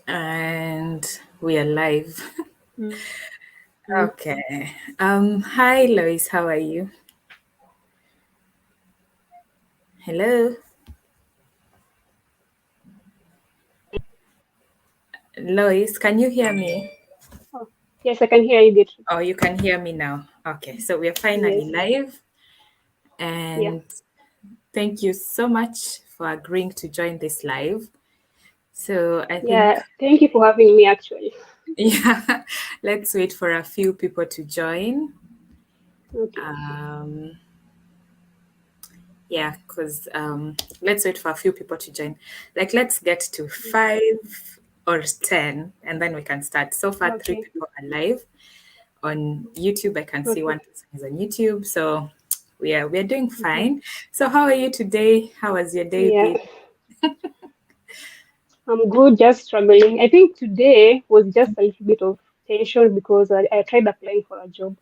And we are live. Mm. Okay. Hi Lois, how are you? Hello? Lois, can you hear me? Oh, yes, I can hear you, Beatrice. Oh, you can hear me now. Okay, so we're Yes. finally live. Yeah. And thank you so much for agreeing to join this live. So I think, Yeah. Thank you for having me, actually. yeah, let's wait for a few people to join. Okay. Yeah, because let's wait for a few people to join. Like, let's get to 5 or 10, and then we can start. So far, 3 Okay. people are live on YouTube. I can see Okay. one person is on YouTube, so we're doing Mm-hmm. fine. So, how are you today? How has your day Yeah. been? I'm good, just struggling. I think today was just a little bit of tension because I tried applying for a job.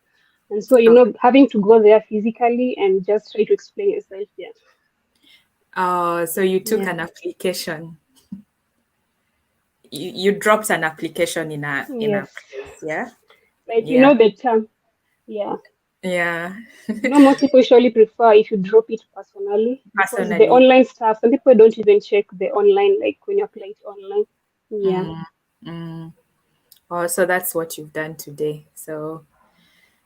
And so, Oh, having to go there physically and just try to explain yourself. Yeah. so you took Yeah. an application. You dropped an application in a Yes. place, yeah, Like, yeah, the term. Yeah. yeah. Most people usually prefer if you drop it personally because the Personally. online stuff, some people don't even check the online, like when you apply it online. Yeah. Mm, mm. Oh, so that's what you've done today. So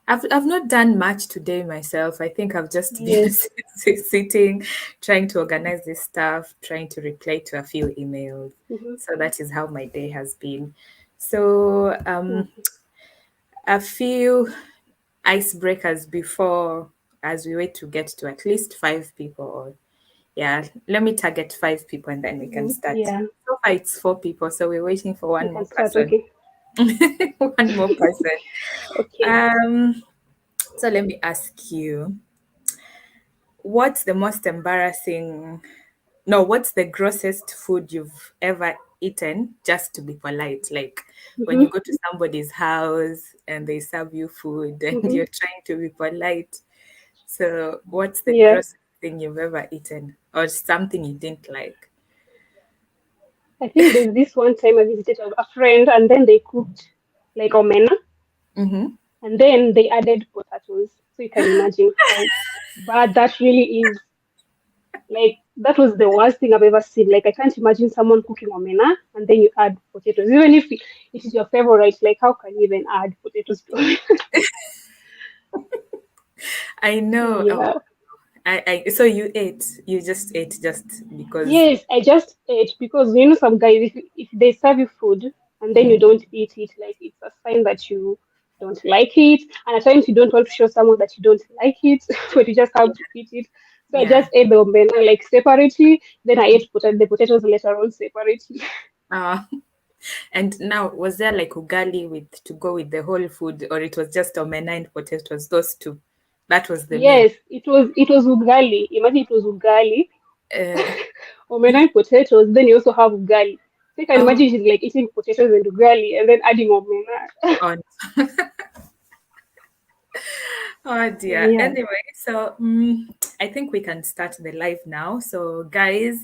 I've not done much today myself. I think I've just been Yes. sitting, trying to organize this stuff, trying to reply to a few emails. Mm-hmm. So that is how my day has been. So Okay. a few icebreakers before, as we wait to get to at least 5 people. Or yeah, let me target 5 people and then we can Mm-hmm. start. Yeah. So far it's 4 people, so we're waiting for We one can more start. person. Okay. One more person. Okay. Um, so let me ask you, what's the most embarrassing, no, what's the grossest food you've ever eaten just to be polite? Like when you Mm-hmm. go to somebody's house and they serve you food and Mm-hmm. you're trying to be polite. So what's the Yeah. grossest thing you've ever eaten or something you didn't like? I think there's this one time I visited a friend and then they cooked like omena Mm-hmm. and then they added potatoes. So you can imagine how bad that really is. Like that was the worst thing I've ever seen. Like I can't imagine someone cooking omena and then you add potatoes. Even if it is your favorite, like how can you even add potatoes to it? I know. Oh, Yeah. so you just ate just because. Yes, I just ate because some guys if they serve you food and then you Mhm. don't eat it, like it's a sign that you don't like it. And at times you don't want to show someone that you don't like it, but you just have to eat it. So I Yeah. just ate the omena like separately. Then I ate the potatoes later on separately. Uh, and now, was there like ugali with to go with the whole food, or it was just omena and potatoes? Those two. That was the meal. Yes, it was ugali. Imagine it was ugali, Uh, omena and potatoes. Then you also have ugali. So you can oh, imagine it's like eating potatoes and ugali and then adding omena. on. Oh dear. Yeah. Anyway, so I think we can start the live now. So, guys,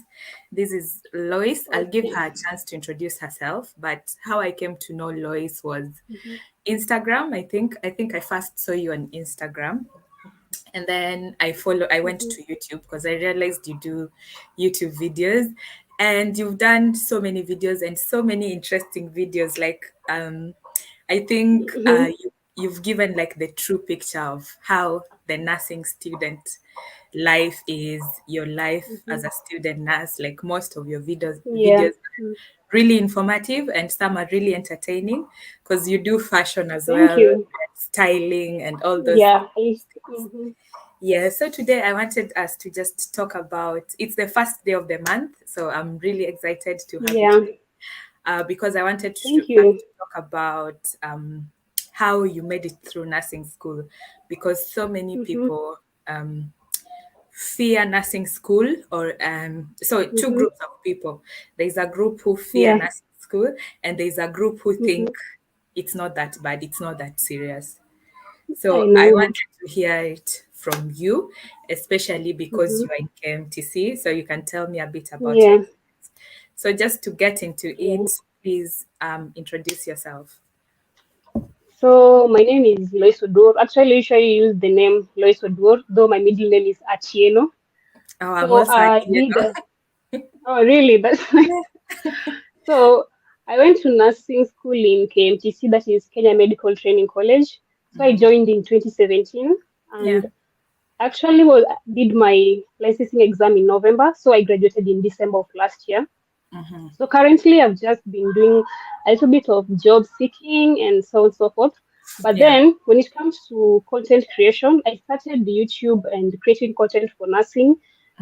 this is Lois. I'll give Okay. her a chance to introduce herself. But how I came to know Lois was Mhm. Instagram. I think I first saw you on Instagram, and then I went Mhm. to YouTube because I realized you do YouTube videos, and you've done so many videos and so many interesting videos. Like I think Mhm. you've given like the true picture of how the nursing student life is, your life Mhm. as a student nurse. Like most of your Yeah. videos are really informative and some are really entertaining because you do fashion as Thank well, you. styling and all those. Yeah. Mhm. Yeah, so today I wanted us to just talk about, it's the first day of the month, so I'm really excited to have you Yeah. today because I wanted Thank us you. to talk about how you made it through nursing school, because so many Mhm. people fear nursing school, or so two Mhm. groups of people. There's a group who fear Yeah. nursing school, and there's a group who think Mhm. it's not that bad, it's not that serious. I So I know. wanted to hear it from you, especially because Mm-hmm. you are in KMTC. So you can tell me a bit about your Yeah. experience. So just to get into Yeah. it, please introduce yourself. So my name is Lois Odur. Actually, I usually use the name Lois Odur, though my middle name is Achieno. Oh, I'm So also I you did. know. Oh, really? That's nice. So I went to nursing school in KMTC, that is Kenya Medical Training College. So I Mhm. joined in 2017, Yeah. and actually did my licensing exam in November. So I graduated in December of last year. Mm-hmm. So currently, I've just been doing a little bit of job seeking and so on and so forth. But Yeah. then, when it comes to content creation, I started the YouTube and creating content for nursing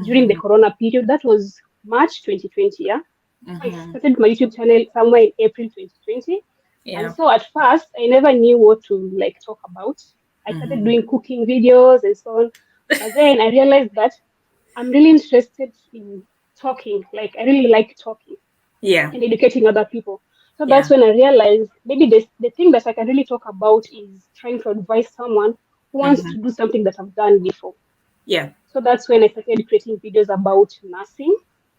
during the Mm-hmm. Corona period. That was March 2020. Yeah, so I Mm-hmm. started my YouTube channel somewhere in April 2020. And Yeah. so at first, I never knew what to like talk about. I started Mm-hmm. doing cooking videos and so on. But then I realized that I'm really interested in talking. Like I really like talking Yeah. and educating other people. So that's Yeah. when I realized maybe the thing that I can really talk about is trying to advise someone who wants Mm-hmm. to do something that I've done before. Yeah. So that's when I started creating videos about nursing.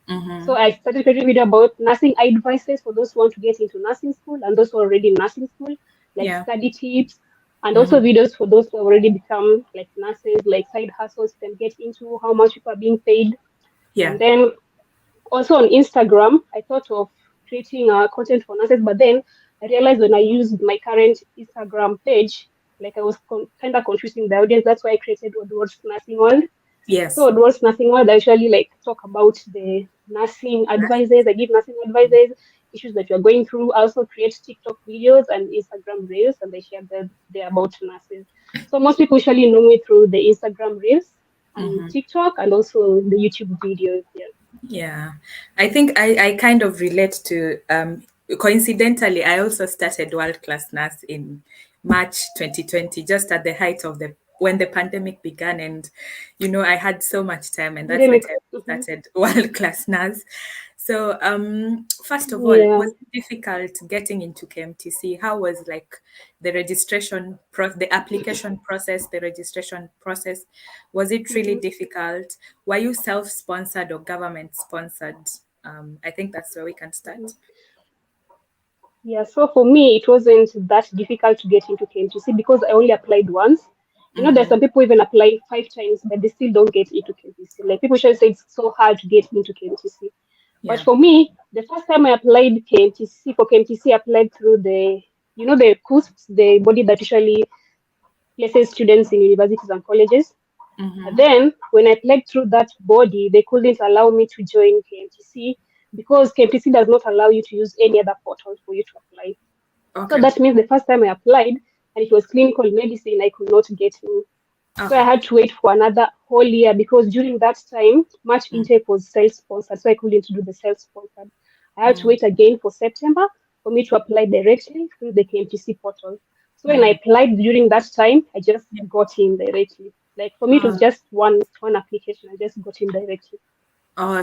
Mm-hmm. So I started creating video about nursing advices for those who want to get into nursing school and those who are already in nursing school, like Yeah. study tips, and also Mm-hmm. videos for those who have already become like nurses, like side hustles you can get into, how much people are being paid. Yeah. And then also on Instagram, I thought of creating content for nurses, but then I realized when I used my current Instagram page, like I was kind of confusing the audience. That's why I created Odwords Nursing World. Yes. So Odwords Nursing World, I usually like talk about the nursing advices. I give nursing advices, issues that you're going through. I also create TikTok videos and Instagram reels, and I share them there about nurses. So most people usually know me through the Instagram reels and Mm-hmm. TikTok, and also the YouTube videos. Yeah. Yeah, I think I kind of relate to coincidentally, I also started World Class Nurse in March 2020, just at the height of the when the pandemic began, and I had so much time, and that's the Pandemic. time I Mhm. started World Class Nurse. So first of all, Yeah. was it difficult getting into KMTC? How was like the application process, the registration process? Was it really Mhm. difficult? Were you self-sponsored or government-sponsored? I think that's where we can Mhm. start. Yeah. So for me, it wasn't that difficult to get into KMTC because I only applied once. You know, there's Mm-hmm. some people even apply 5 times, but they still don't get into KMTC. Like people should say it's so hard to get into KMTC. But Yeah. for me, the first time I applied KMTC for KMTC, I applied through the CUSPs, the body that usually places students in universities and colleges. But Mm-hmm. then, when I applied through that body, they couldn't allow me to join KMTC because KMTC does not allow you to use any other portal for you to apply. So Okay. that means the first time I applied, and it was clinical medicine, I could not get in. So I Okay. had to wait for another whole year because during that time, March intake was self-sponsored, so I couldn't do the self-sponsored. I had to Mm-hmm. wait again for September for me to apply directly through the KMTC portal. So when I Mm-hmm. applied during that time, I just Yeah. got in directly. Like for me, it was just one application. I just got in directly.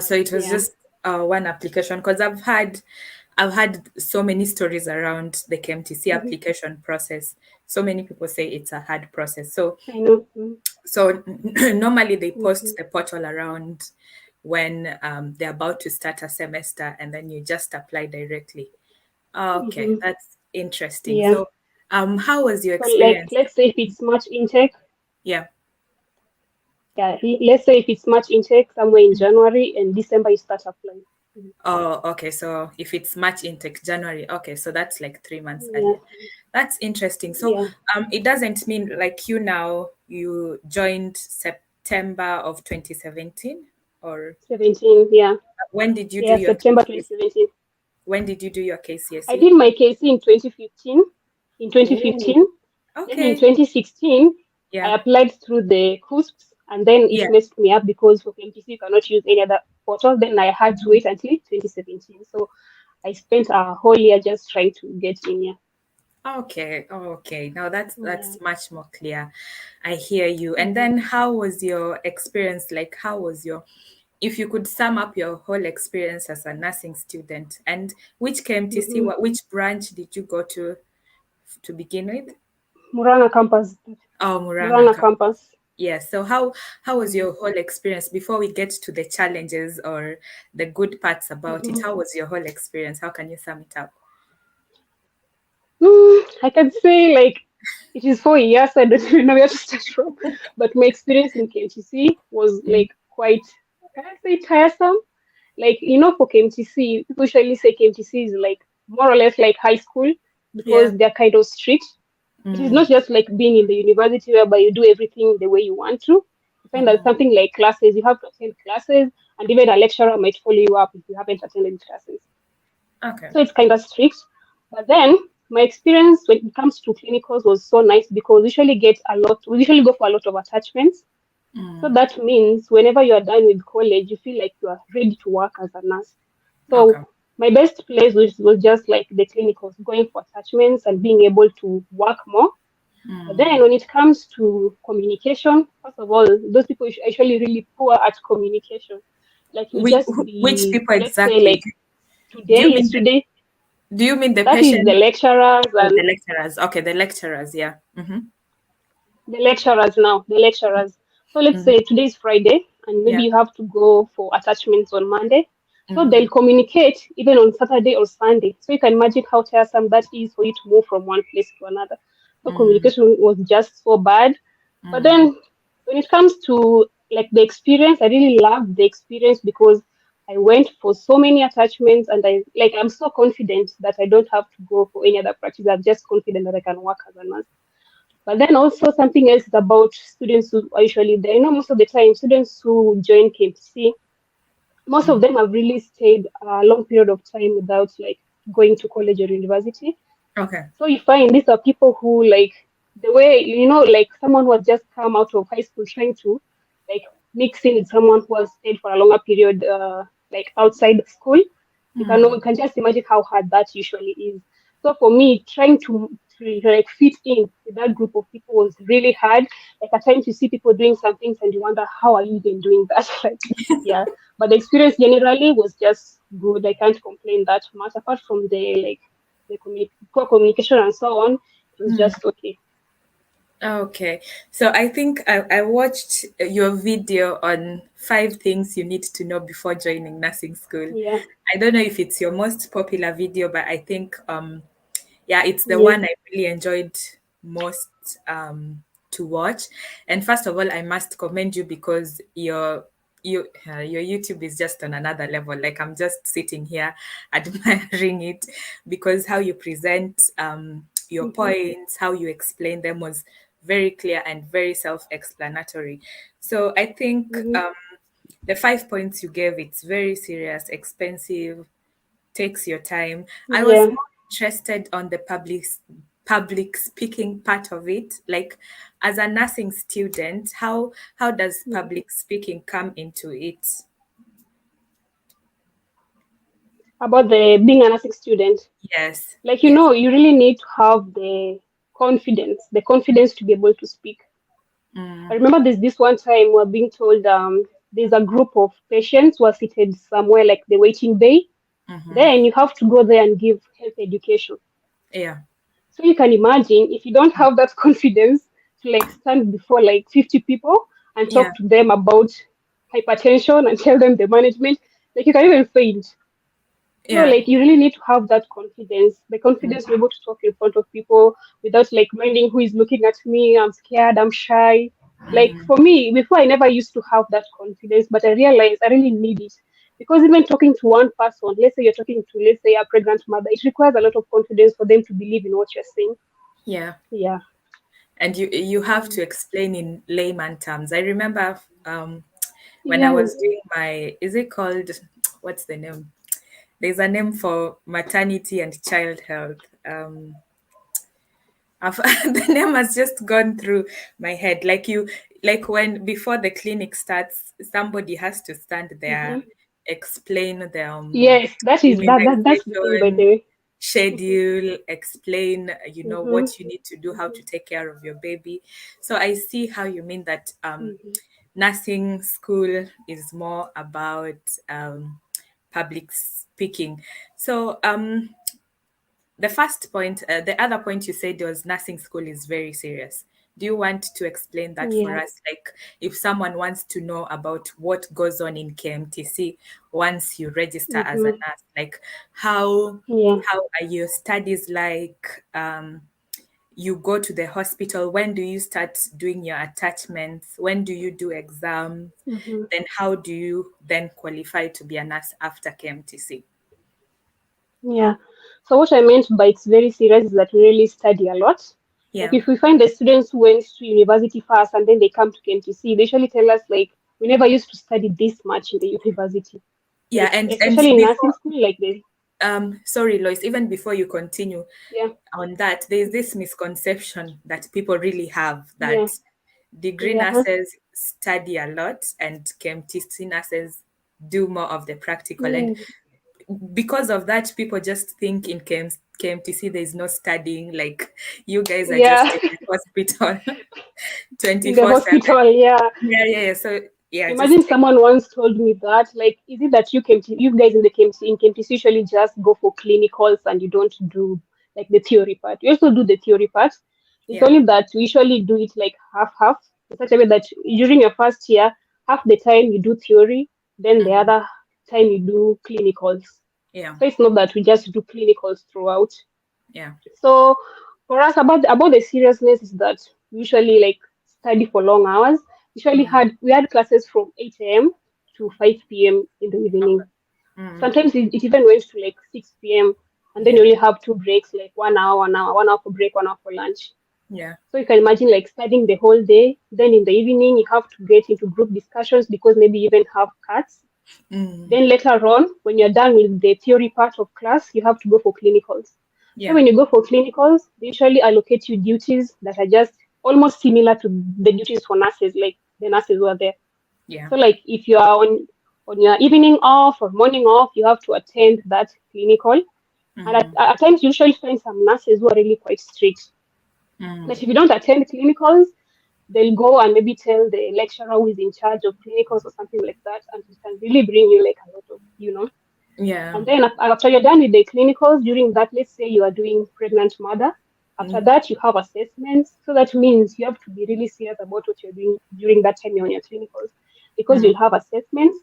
So it was Yeah. just one application because I've had so many stories around the KMTC Hmm. application process. So many people say it's a hard process. So I know. Mm-hmm. So normally they Mm-hmm. post the portal around when they're about to start a semester, and then you just apply directly. Okay, Mm-hmm. that's interesting. Yeah. So, how was your So like, experience? let's say if it's March intake, Yeah. yeah, let's say if it's March intake somewhere in January and December you start applying. Mhm. Oh, okay. So if it's March intake, January, okay, so that's like 3 months Yeah, earlier. That's interesting. So, yeah, it doesn't mean like you now you joined September of 2017, or 17, yeah, when did you do yeah, your September KCSE? 2017. When did you do your I KCSE? did my KC in 2015. In Oh, 2015, then in okay. 2016, I Yeah. applied through the CUSPs, and then it Yeah. messed me up because for KMTC you cannot use any other portal. Then I had to wait until 2017. So I spent a whole year just trying to get in here. Okay. Okay. Now Yeah. that's much more clear. I hear you. And Mhm. then how was your experience? Like how was your if you could sum up your whole experience as a nursing student, and which KMTC, Mhm. which branch did you go to begin with? Muranga campus. Oh, Muranga. Muranga campus. Yeah. So how was your whole experience before we get to the challenges or the good parts about it? Mhm. How was your whole experience? How can you sum it up? I can say like it is 4 years. I don't even know where to start from. But my experience in KMTC was Mm. like quite, can I say, tiresome? Like, for KMTC, people usually say KMTC is like more or less like high school Yeah. because they're kind of strict. It is Mm. not just like being in the university whereby you do everything the way you want to. You find that Mm-hmm. something like classes, you have to attend classes, and even a lecturer might follow you up if you haven't attended classes. Okay. So it's kind of strict. But then my experience when it comes to clinicals was so nice because we usually go for a lot of attachments. So Mm. that means whenever you are done with college, you feel like you are ready to work as a nurse. Okay. So my best place was just like the clinicals, going for attachments and being able to work more. But then Mm. when it comes to communication, first of all, those people are actually really poor at communication. Like you just Which be, people let's say exactly? like Do you today, mean yesterday, the that is the patient lecturers or the and lecturers? Okay, the lecturers. Yeah. Mm-hmm. the lecturers now, the lecturers. So let's Mm-hmm. say today is Friday and maybe Yeah. you have to go for attachments on Monday. So Mm-hmm. they'll communicate even on Saturday or Sunday. So you can imagine how tiresome that is for you to move from one place to another. So Mm. communication was just so bad. But Mm. then when it comes to like the experience, I really loved the experience because I went for so many attachments and I'm so confident that I don't have to go for any other practice. I'm just confident that I can work as a nurse. But then also something else is about students who are usually there. Most of the time, students who join KMTC, most of Mm. them have really stayed a long period of time without like going to college or university. Okay. So you find these are people who like the way like someone who has just come out of high school trying to like mix in with someone who has stayed for a longer period, like outside school. You Mm. can just imagine how hard that usually is. So for me, trying to like fit in with that group of people was really hard. Like at times you see people doing some things and you wonder how are you even doing that? Like yeah, but the experience generally was just good. I can't complain that much apart from the poor communication and so on. It was Mm. just okay. Okay. So I think I watched your video on 5 things you need to know before joining nursing school. Yeah. I don't know if it's your most popular video, but I think yeah, it's the Yes. one I really enjoyed most to watch. And first of all, I must commend you because your YouTube is just on another level. Like I'm just sitting here admiring it because how you present your Mm-hmm. points, how you explain them was very clear and very self-explanatory. So I think Mm-hmm. the 5 points you gave, it's very serious, expensive, takes your time. I was Yeah. more interested on the public speaking part of it. Like as a nursing student, how does Mm-hmm. public speaking come into it? About the being a nursing student, Yes, like yes. you really need to have the confidence to be able to speak. I Mm, remember there's this one time we're being told there's a group of patients who are seated somewhere like the waiting bay. mm-hmm. Then you have to go there and give health education. Yeah, So you can imagine if you don't have that confidence to like stand before like 50 people and yeah, talk to them about hypertension and tell them the management, like you can even faint. So yeah. like you really need to have that confidence, the confidence to be able to talk in front of people without like minding who is looking at me. I'm scared, I'm shy. Like Mm-hmm. for me, before I never used to have that confidence, but I realized I really need it. Because even talking to one person, let's say you're talking to, let's say, a pregnant mother, it requires a lot of confidence for them to believe in what you're saying. Yeah. Yeah. And you have Mm. to explain in layman terms. I remember when I Yeah. was doing my, is it called, what's the name? There's a name for maternity and child health. The name has just gone through my head. Like when before the clinic starts, somebody has to stand there, Hmm. explain the Yes, that's the thing, by the immunization way. schedule, explain Hmm. what you need to do, how Hmm. to take care of your baby. So I see how you mean that Hmm. nursing school is more about public speaking. So the other point you said was nursing school is very serious. Do you want to explain that for Yeah. us? Like, if someone wants to know about what goes on in KMTC once you register as a Mm-hmm. nurse, like how Yeah. how are your studies like? You go to the hospital. When do you start doing your attachments? When do you do exams? Mm-hmm. Then how do you then qualify to be a nurse after KMTC? Yeah. So what I meant by it's very serious is that we really study a lot. Like Yeah. if we find the students who went to university first and then they come to KMTC, they usually tell us like we never used to study this much in the university. Yeah, Like and especially in nursing before school, like they sorry, Lois, even before you continue yeah, on that, there's this misconception that people really have yeah, that degree yeah, huh? nurses study a lot and KMTC nurses do more of the practical. And Yes, because of that, people just think in KMTC there's no studying, like you guys are yeah. just in the hospital In the 24/7. hospital, yeah. Yeah, yeah, yeah. So yeah, Imagine just someone once told me that, like, is it that you guys in the KMC, in KMC usually just go for clinicals and you don't do like the theory part? You also do the theory part. It's yeah. only that we usually do it like half half, in such a way that during your first year, half the time you do theory, then the Mhm. other time you do clinicals. Yeah, So it's not that we just do clinicals throughout. yeah. So for us, about the seriousness is that we usually like study for long hours. Mm. We had classes from 8 a.m. to 5 p.m. in the evening. Mm. Sometimes it even went to like 6 p.m. and then you Yeah, only have two breaks, like 1 hour, 1 hour, 1 hour for break, 1 hour for lunch. yeah. So you can imagine like studying the whole day. Then in the evening you have to get into group discussions because maybe you even have cuts. Mm. Then later on, when you're done with the theory part of class, you have to go for clinicals. So Yeah, when you go for clinicals, they usually allocate you duties that are just almost similar to the duties for nurses, like the nurses who are there. yeah. So like if you are on your evening off or morning off, you have to attend that clinical. And Mm. at times, you usually find some nurses who are really quite strict. That Mm. if you don't attend clinicals, they'll go and maybe tell the lecturer who is in charge of clinicals or something like that, and it can really bring you like a lot of, Yeah. and then after you're done with the clinicals, during that, let's say you are doing pregnant mother, after Mm. that you have assessments. So that means you have to be really serious about what you're doing during that time you're on your clinicals, because Mm. you'll have assessments.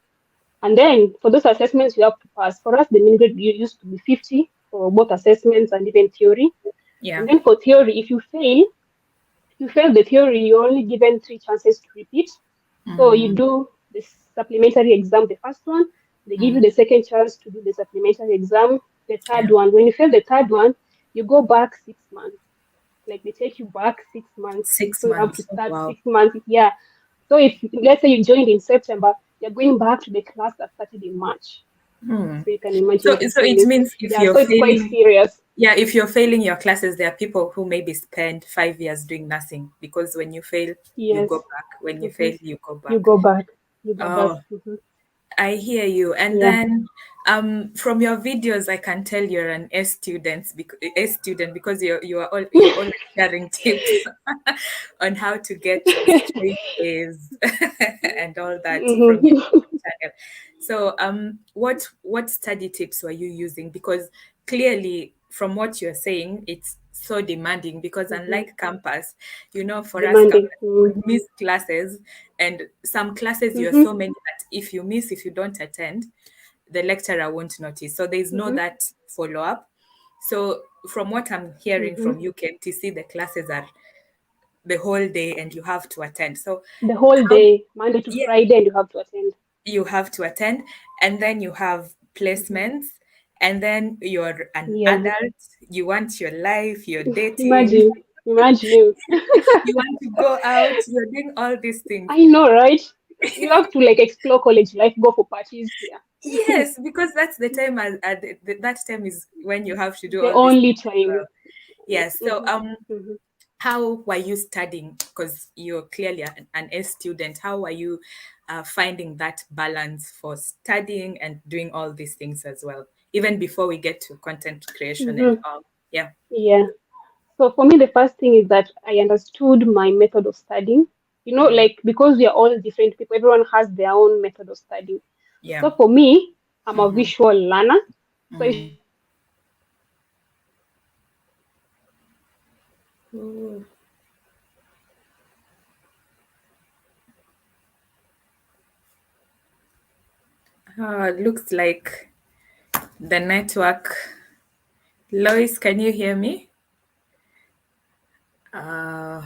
And then for those assessments, you have to pass. For us, the mean grade used to be 50 for both assessments and even theory. Yeah. And then for theory, if you fail the theory, you're only given three chances to repeat. So you Mm. do the supplementary exam, the first one. They give you Mm. the second chance to do the supplementary exam, the third Yeah. one. When you fail the third one, you go back 6 months. Like they take you back 6 months. Six So you have to months. Oh, start wow. 6 months. Yeah. So if let's say you joined in September, you're going back to the class that started in March. Hmm. So you can imagine So, the so it difference. means if Yeah. you're So it's quite failing, serious. yeah, if you're failing your classes, there are people who maybe spend 5 years doing nothing because when you fail, you Yes. go back. When you Hmm. fail, you go You back. go back. You go back. Oh, Hmm. I hear you. And Yeah. then from your videos, I can tell you're an S student because you're all sharing tips on how to get straight A's and all that from your Hmm. channel. So what study tips were you using? Because clearly from what you're saying, it's so demanding because Hmm. unlike campus, for us Demanding. campus, we miss classes and some classes you're Mm-hmm. so many that if you don't attend, the lecturer won't notice. So there's no Mm-hmm. that follow up. So from what I'm hearing Mm-hmm. from you, KMTC, the classes are the whole day and you have to attend. So The whole how day, Monday to yeah, Friday, and you have to attend. you have to attend and then you have Hmm. placements and then you're an Yeah. adult, you want your life, you're dating, Imagine. Imagine. you want to go out, you're doing all these things. I know, right? You have to like explore college life, go for parties. Yeah. Yes, because that's the time that time is when you have to do The all these only things as time. well. Yes. So Hmm. Hmm. how were you studying? Because you're clearly an S student. How are you finding that balance for studying and doing all these things as well? Even before we get to content creation and Hmm. all. Yeah. Yeah. So for me, the first thing is that I understood my method of studying. Mm. Like because we are all different people, everyone has their own method of studying. Yeah. So for me, I'm a Mm-hmm. visual learner. So I Mm. usually study with visuals. So I usually study with visuals. Ooh. Looks like the network. Lois, can you hear me? Uh,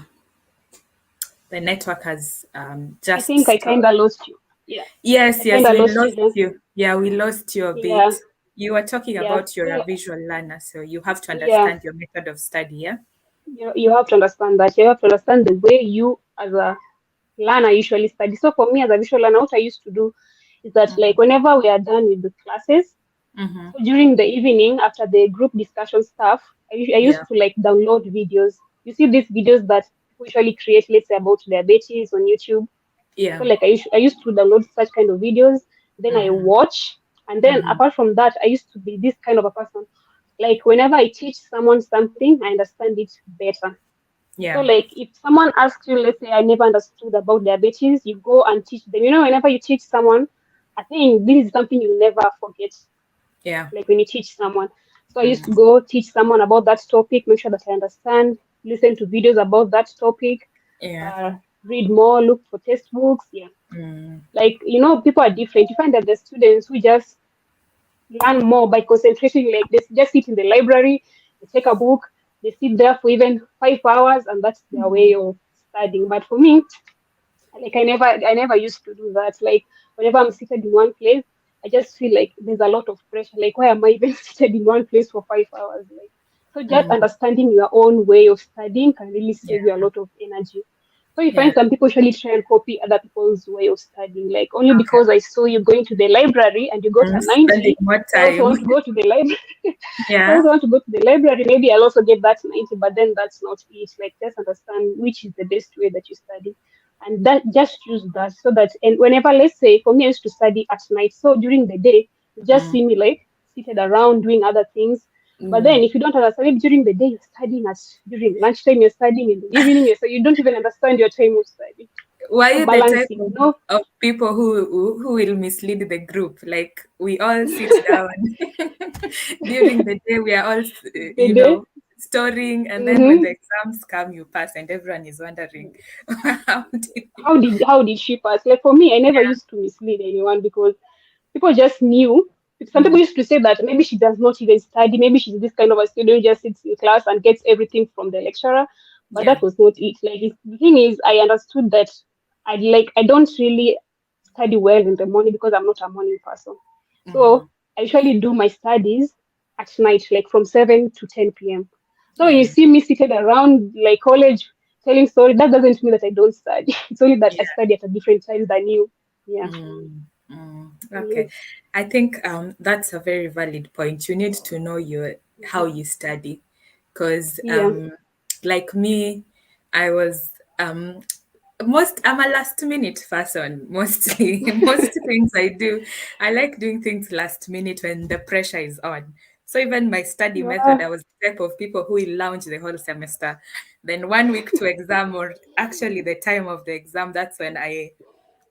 the network has I just think I kind stopped. of lost you. Yeah, I Yes, kind yes, of we lost you lost then. you. Yeah, we lost you a Yeah, bit. You were talking yeah. about you're a So visual learner, so you have to yeah, understand your method of study, yeah? you have to understand that. You have to understand the way you as a learner usually study. So for me as a visual learner, what I used to do is that like whenever we are done with the classes, Mm-hmm. so during the evening after the group discussion stuff, I Yeah, used to like download videos. You see these videos that people usually create, let's say about diabetes on YouTube. So yeah. like I used to download such kind of videos, then I Mm-hmm. watch, and then Mm-hmm. apart from that, I used to be this kind of a person. Like whenever I teach someone something, I understand it better. So Yeah, like if someone asks you, let's say I never understood about diabetes, you go and teach them. You know, whenever you teach someone, I think this is something you'll never forget. yeah. Like when you teach someone. So I used Mm, to go teach someone about that topic, make sure that I understand, listen to videos about that topic, yeah. uh, read more, look for textbooks. Yeah. Mm, Like, you know, people are different. You find that the students who just learn more by concentrating, like they just sit in the library, they take a book, they sit there for even 5 hours, and that's their way of studying. But for me, like I never used to do that. Like whenever I'm seated in one place, I just feel like there's a lot of pressure. Like why am I even seated in one place for 5 hours? Like so just mm, understanding your own way of studying can really yeah, save you a lot of energy. So you yeah. find some people usually try and copy other people's way of studying. Like only Okay. because I saw you going to the library and you got a Spending 90, more I also time. want to go to the library. I Yeah. also want to go to the library. Maybe I'll also get that 90, but then that's not it. Like just understand which is the best way that you study and that just use that so that and whenever let's say for me I used to study at night, so during the day you just Mm, see me like seated around doing other things, but then mm. if you don't understand, maybe during the day you're studying, at during lunchtime you're studying, in the evening so you don't even understand your time of study. Were So you the type balancing, you know. of people who will mislead the group? Like we all sit down during the day, we are all, The day. storing, and then when Mm-hmm. the exams come, you pass, and everyone is wondering, how did you? How did she pass? Like for me, I never Yeah. used to mislead anyone because people just knew. Some people Mm, used to say that maybe she does not even study, maybe she's this kind of a student who just sits in class and gets everything from the lecturer. But yeah. that was not it. Like the thing is, I understood that I don't really study well in the morning because I'm not a morning person. Mm-hmm. So I usually do my studies at night, like from 7 to 10 p.m. So you Yeah. see me seated around like college telling story. That doesn't mean that I don't study. It's only that I Yeah. study at a different time than you. Yeah. Mm, okay. Yes. I think that's a very valid point. You need to know your how Mhm. you study, because Yeah. like me, I was I'm a last minute person mostly. Most things I do, I like doing things last minute when the pressure is on. So even my study method, Yeah. I was the type of people who will lounge the whole semester. Then 1 week to exam, or actually the time of the exam, that's when I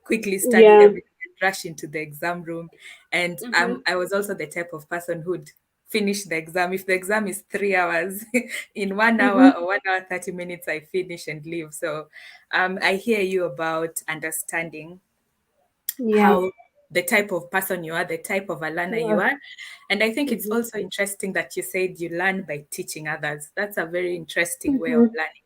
quickly study Yeah. everything and rush into the exam room. And Mm-hmm. I was also the type of person who'd finish the exam. If the exam is 3 hours, in 1 hour Mm-hmm. or 1 hour, 30 minutes, I finish and leave. So I hear you about understanding Yeah. how the type of person you are, the type of a learner you Yeah. are. And I think it's Mm-hmm. also interesting that you said you learn by teaching others. That's a very interesting way of Mm-hmm. learning,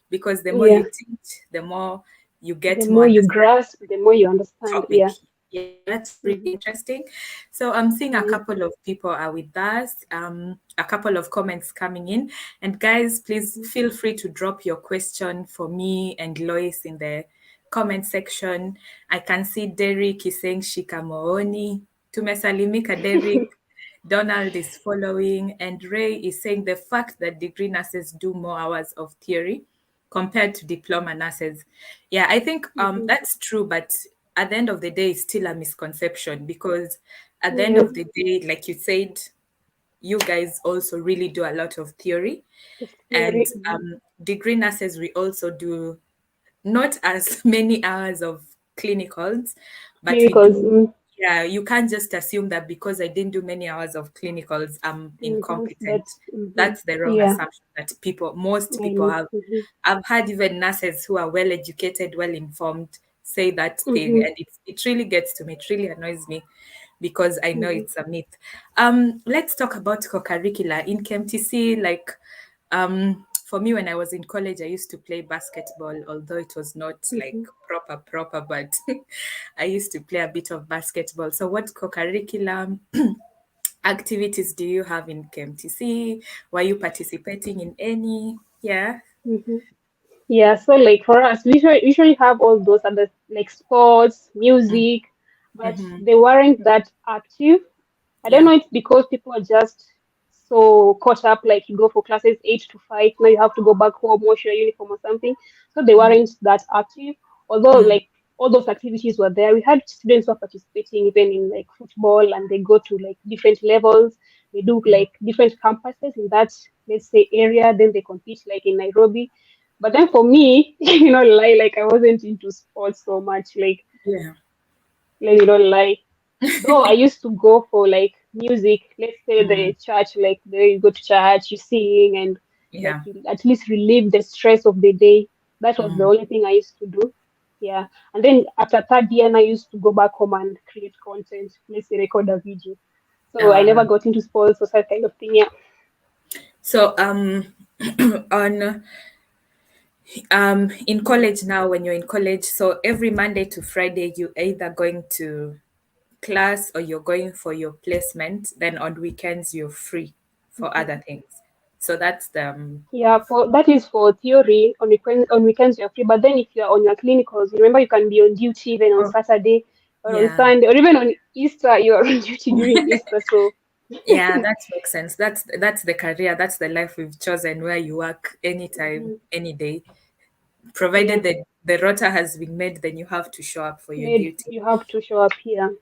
because the more you Yeah. teach, the more you The get more more you understanding grasp, the more you understand. topic. Yeah. Yeah, that's really Mm-hmm. interesting. So I'm seeing a Mm-hmm. couple of people are with us, a couple of comments coming in. And guys, please Mm-hmm. feel free to drop your question for me and Lois in the comment section. I can see Derek is saying shikamooni. Tumesalimika, Derek. Donald is following, and Ray is saying the fact that degree nurses do more hours of theory compared to diploma nurses. Yeah, I think Mm-hmm. that's true, but at the end of the day, it's still a misconception, because at the end Yeah. of the day, like you said, you guys also really do a lot of theory, The and theory. Mm-hmm. degree nurses, we also do not as many hours of clinicals, but we Clinicals. do. Mm. Yeah, you can't just assume that because I didn't do many hours of clinicals, I'm Clinicals. incompetent. That's. Mm-hmm. That's the wrong Yeah. assumption that most I people know. have. Mm-hmm. I've had even nurses who are well educated, well informed say that thing, Mm-hmm. and it really gets to me. It really annoys me, because I know Mhm. it's a myth. Let's talk about co-curricular in KMTC. Like, for me, when I was in college, I used to play basketball, although it was not like Mhm. proper, but I used to play a bit of basketball. So, what co-curricular activities do you have in KMTC? Were you participating in any? Yeah. Mhm. Yeah, so like for us, we usually have all those other like sports, music, but Mm-hmm. they weren't that active. I don't Yeah. know, it's because people are just so caught up, like you go for classes 8 to 5, now you have to go back home, wash your uniform or something. So they weren't that active. Although Mm, like all those activities were there. We had students who are participating even in like football and they go to like different levels. They do mm, like different campuses in that, let's say, area, then they compete like in Nairobi. But then for me, lie, like I wasn't into sports so much, like yeah. let me not lie. Though I used to go for like music, let's say Mm, the church, like there you go to church, you sing and like yeah. you at least relieve the stress of the day. That was the Mm, only thing I used to do. Yeah. And then after third year, I used to go back home and create content, let's say record a video. So I uh, never got into sports or that kind of thing. Yeah. so on in college now, when you're in college, so every Monday to Friday you either going to class or you're going for your placement, then on weekends you're free for Mhm. other things. So that's the Yeah, for that is for theory. On weekends you're free, but then if you're on your clinicals, remember you can be on duty even on oh, Saturday or on yeah. Sunday or even on Easter. You are on duty during Easter, so Yeah, that makes sense. That's the career, that's the life we've chosen, where you work anytime, mhm, any day. yeah, Provided the rota has been made, then you have to show up for your made duty. you have to show up here.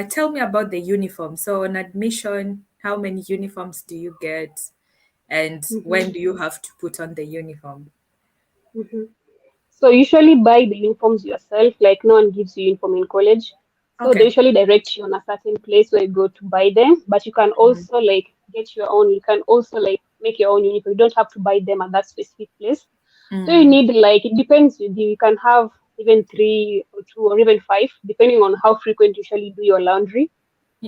Tell me about the uniform. So on admission, how many uniforms do you get, and hmm when do you have to put on the uniform? hmm So usually buy the uniforms yourself. Like no one gives you uniform in college, so they Okay. usually direct you on a certain place where you go to buy them. But you can Mm, also like get your own. You can also like make your own uniform. You don't have to buy them at that specific place. So you mm, need like it depends. You can have even three or two or even five, depending on how frequent you usually do your laundry.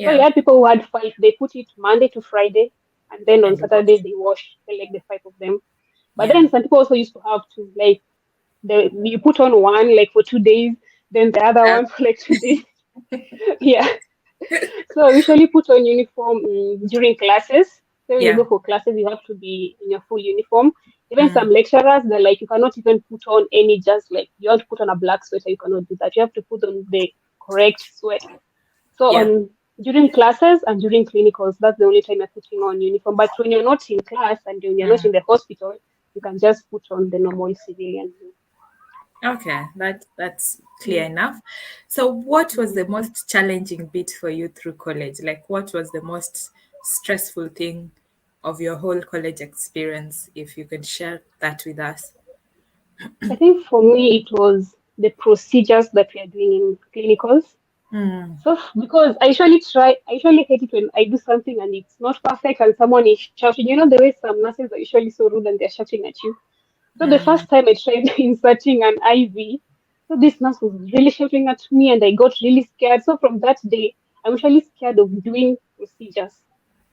So you yeah, had people who had five. They put it Monday to Friday, and then on and you Saturday wash. they wash. They like the five of them. But Yeah. then some people also used to have to like you put on one like for 2 days, then the other Uh, one for like 2 days. Yeah. So I usually put on uniform during classes. So when you yeah. go for classes, you have to be in your full uniform. Even some Mm, lecturers, they're like, you cannot even put on any, just like, you want to put on a black sweater, you cannot do that. You have to put on the correct sweater. So yeah. on during classes and during clinicals, that's the only time you're putting on uniform. But when you're not in class and when you're not Mm. in the hospital, you can just put on the normal civilian. Okay, that's clear Mm, enough. So what was mm. the most challenging bit for you through college? Like what was the most stressful thing of your whole college experience, if you can share that with us? I think for me, it was the procedures that we are doing in clinicals. Mm, So because I usually hate it when I do something and it's not perfect and someone is shouting. You know the way some nurses are usually so rude and they're shouting at you. So the mm, first time I tried inserting an IV, so this nurse was really shouting at me and I got really scared. So from that day, I'm usually scared of doing procedures.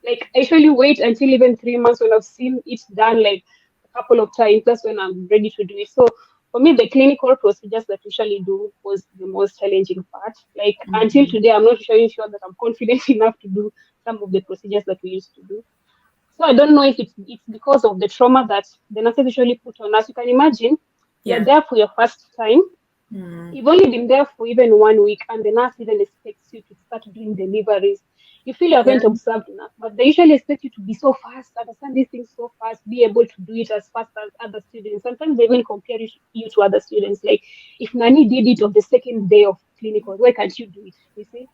Like I usually wait until even 3 months when I've seen it done like a couple of times. That's when I'm ready to do it. So for me, the clinical procedures that we usually do was the most challenging part. Like until mm, today, I'm not really sure that I'm confident enough to do some of the procedures that we used to do. So I don't know if it's because of the trauma that the nurses usually put on us. You can imagine you're yeah. there for your first time. Mm, You've only been there for even 1 week, and the nurse even expects you to start doing deliveries. You feel you yeah. haven't observed enough, but they usually expect you to be so fast, understand these things so fast, be able to do it as fast as other students. Sometimes they even compare you to other students. Like, if Nani did it on the second day of clinical, why can't you do it? You see?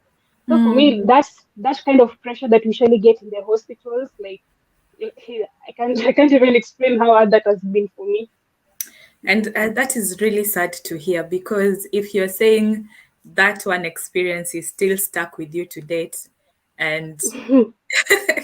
So for me, Mm. that's that kind of pressure that we usually get in the hospitals. Like, I can't even explain how hard that has been for me. And that is really sad to hear, because if you're saying that one experience is still stuck with you to date, and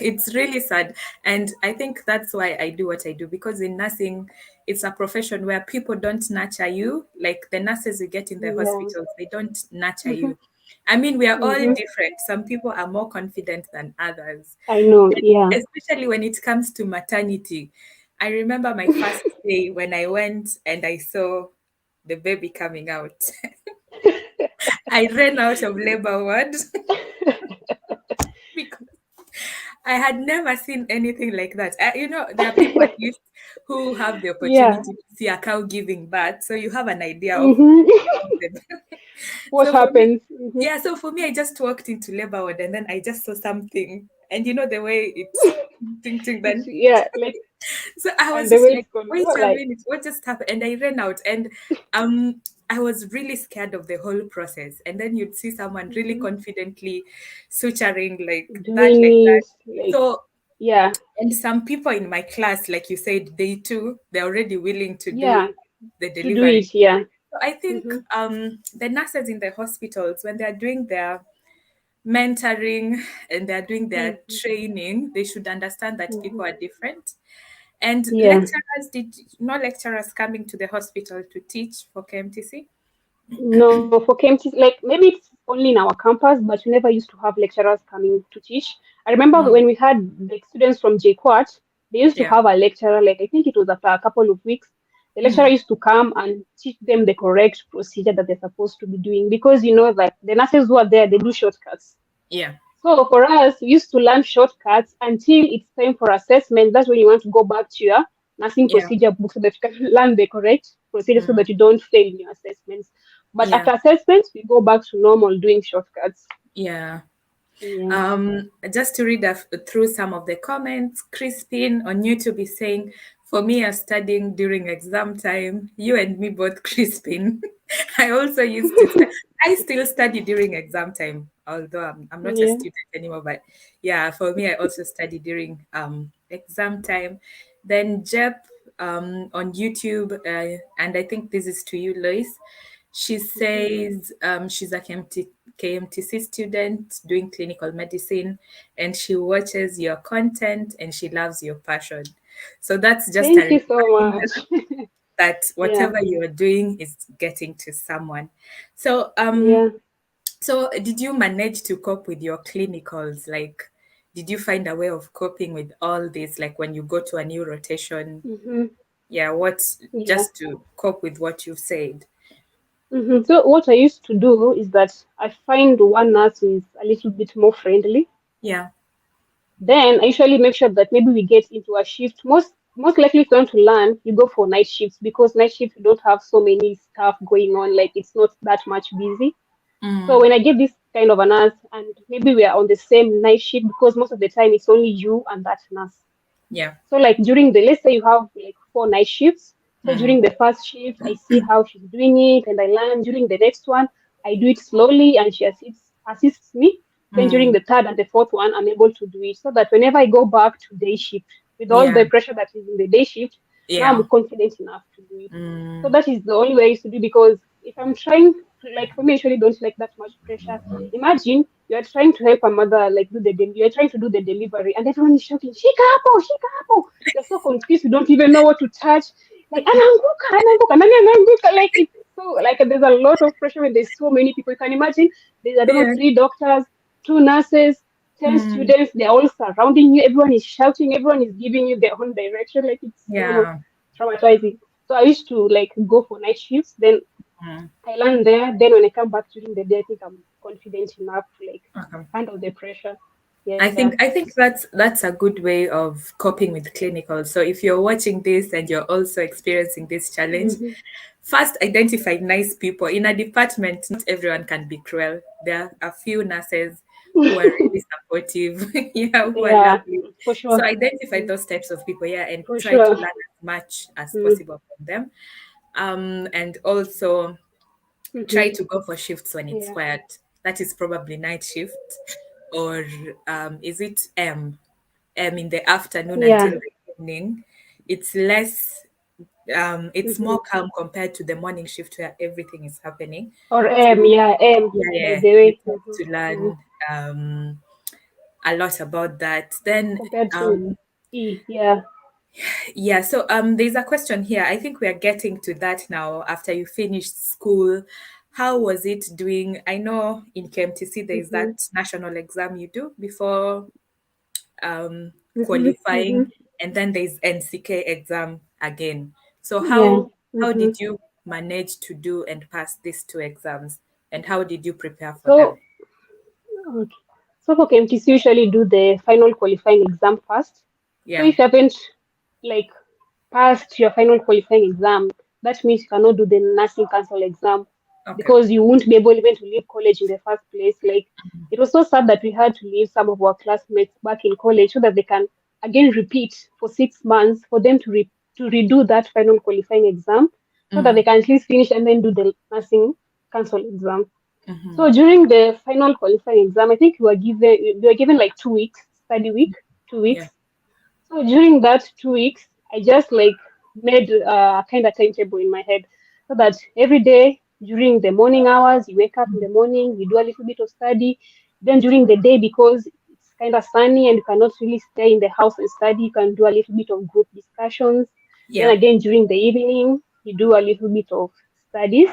it's really sad. And I think that's why I do what I do, because in nursing, it's a profession where people don't nurture you. Like the nurses you get in the Yeah. hospitals, they don't nurture Mhm. you. I mean, we are all Mm-hmm. different. Some people are more confident than others, I know. Yeah. especially when it comes to maternity. I remember my first day when I went and I saw the baby coming out. I ran out of labor ward because I had never seen anything like that. There are people at least who have the Yeah. opportunity to see a cow giving birth, so you have an idea of Mm-hmm. how the What so for me, happens? Mm-hmm. yeah, so for me, I just walked into labor ward and then I just saw something, and you know the way it's ting ting It's then. yeah, like So I was and the just way like, it's gonna wait go, a like minute, what just happened? And I ran out, and um I was really scared of the whole process. And then you'd see someone really mhm, confidently suturing like doing that. it, like So, yeah, and some people in my class, like you said, they're already willing to yeah, do the to do delivery. it, yeah. So I think Mm-hmm, the nurses in the hospitals, when they're doing their mentoring and they're doing their mm-hmm, training, they should understand that mm-hmm. people are different. And Yeah. lecturers, did no lecturers coming to the hospital to teach for KMTC? No, for KMT, like maybe it's only in our campus, but we never used to have lecturers coming to teach. I remember Mm, when we had like students from JQuat, they used to yeah. have a lecturer, like I think it was after a couple of weeks. The lecturer Mm, used to come and teach them the correct procedure that they're supposed to be doing because you know that the nurses who are there, they do shortcuts. yeah. So for us, we used to learn shortcuts until it's time for assessment. That's when you want to go back to your nursing Yeah. procedure book so that you can learn the correct procedure so Mm, that you don't fail in your assessments. But yeah. after assessments, we go back to normal doing shortcuts. Yeah. Yeah. Just to read through some of the comments, Crispin on YouTube is saying, for me, as studying during exam time, you and me both, Crispin. I also used to, I still study during exam time, although I'm not a Yeah. student anymore. But yeah, for me, I also study during exam time. Then Jep on YouTube, and I think this is to you, Lois. She Mhm. says she's a KMTC student doing clinical medicine, and she watches your content and she loves your passion. So that's just a Thank you so reminder much. that Yeah. whatever you're doing is getting to someone. So Yeah. so did you manage to cope with your clinicals? Like, did you find a way of coping with all this? Like when you go to a new rotation, Hmm. yeah, what's Yeah. just to cope with what you've said? So what I used to do is that I find one nurse who is a little bit more friendly. Yeah. Then I usually make sure that maybe we get into a shift. Most likely, if you want to learn, you go for night shifts because night shifts you don't have so many stuff going on. Like it's not that much busy. So Mm, when I get this kind of a nurse, and maybe we are on the same night shift because most of the time it's only you and that nurse. yeah. So like during the let's say you have like 4 night shifts. So Mm, during the first shift, I see how she's doing it and I learn. During the next one, I do it slowly and she assists me. Then during mm, the third and the fourth one, I'm able to do it so that whenever I go back to day shift with all yeah. the pressure that is in the day shift, now Yeah. I'm confident enough to do it. So Mm, that is the only way I used to do because if I'm trying to, like for me, I usually don't like that much pressure. Imagine you are trying to help a mother like you are trying to do the delivery and everyone is shouting, Shikapo, Shikapo. You're so confused, you don't even know what to touch. Like Ananguka, Ananguka, Nani Ananguka. Like it's so like there's a lot of pressure when there's so many people. You can imagine there's I don't know, yeah. 3 doctors, 2 nurses, 10 Mm, students, they're all surrounding you, everyone is shouting, everyone is giving you their own direction. Like it's so yeah. traumatizing. So I used to like go for night shifts, then Mm, I learn there. Then when I come back during the day, I think I'm confident enough to like okay. handle the pressure. I Yeah. think I think that's a good way of coping with clinical. So if you're watching this and you're also experiencing this challenge, Hmm. first identify nice people. In a department, not everyone can be cruel. There are a few nurses who are really supportive, yeah, who are Yeah, lovely. for So sure. identify Mm, those types of people, yeah, and for try to sure. learn as much as Mm, possible from them. And also hmm. try to go for shifts when it's Yeah. quiet. That is probably night shift, or is it in the afternoon until Yeah. the evening. It's less. It's Hmm. more calm compared to the morning shift where everything is happening. Or So yeah, yeah, by yeah, the you way. tend to Hmm. learn a lot about that. Then Compared to um, Yeah. yeah, so there's a question here. I think we are getting to that now after you finished school. how was it doing? I know in KMTC there is Mm-hmm. that national exam you do before Mm-hmm. Mm-hmm. qualifying, and then there's NCK exam again. So Yeah. how Mm-hmm. did you manage to do and pass these two exams, and how did you prepare for them? So, okay. So for KMTC, usually do the final qualifying exam first. So Yeah. if you haven't like passed your final qualifying exam, that means you cannot do the nursing council exam Okay. because you won't be able even to leave college in the first place. Like it was so sad that we had to leave some of our classmates back in college so that they can again repeat for 6 months for them to redo that final qualifying exam so that they Mm, can at least finish and then do the nursing council exam. mm-hmm. So during the final qualifying exam, I think we were given like 2 weeks study week, two Yeah. weeks. So during that 2 weeks, I just like made a kind of timetable in my head so that every day during the morning hours, you wake up in the morning, you do a little bit of study. Then during the day, because it's kind of sunny and you cannot really stay in the house and study, you can do a little bit of group discussions. Then Yeah. again during the evening, you do a little bit of studies.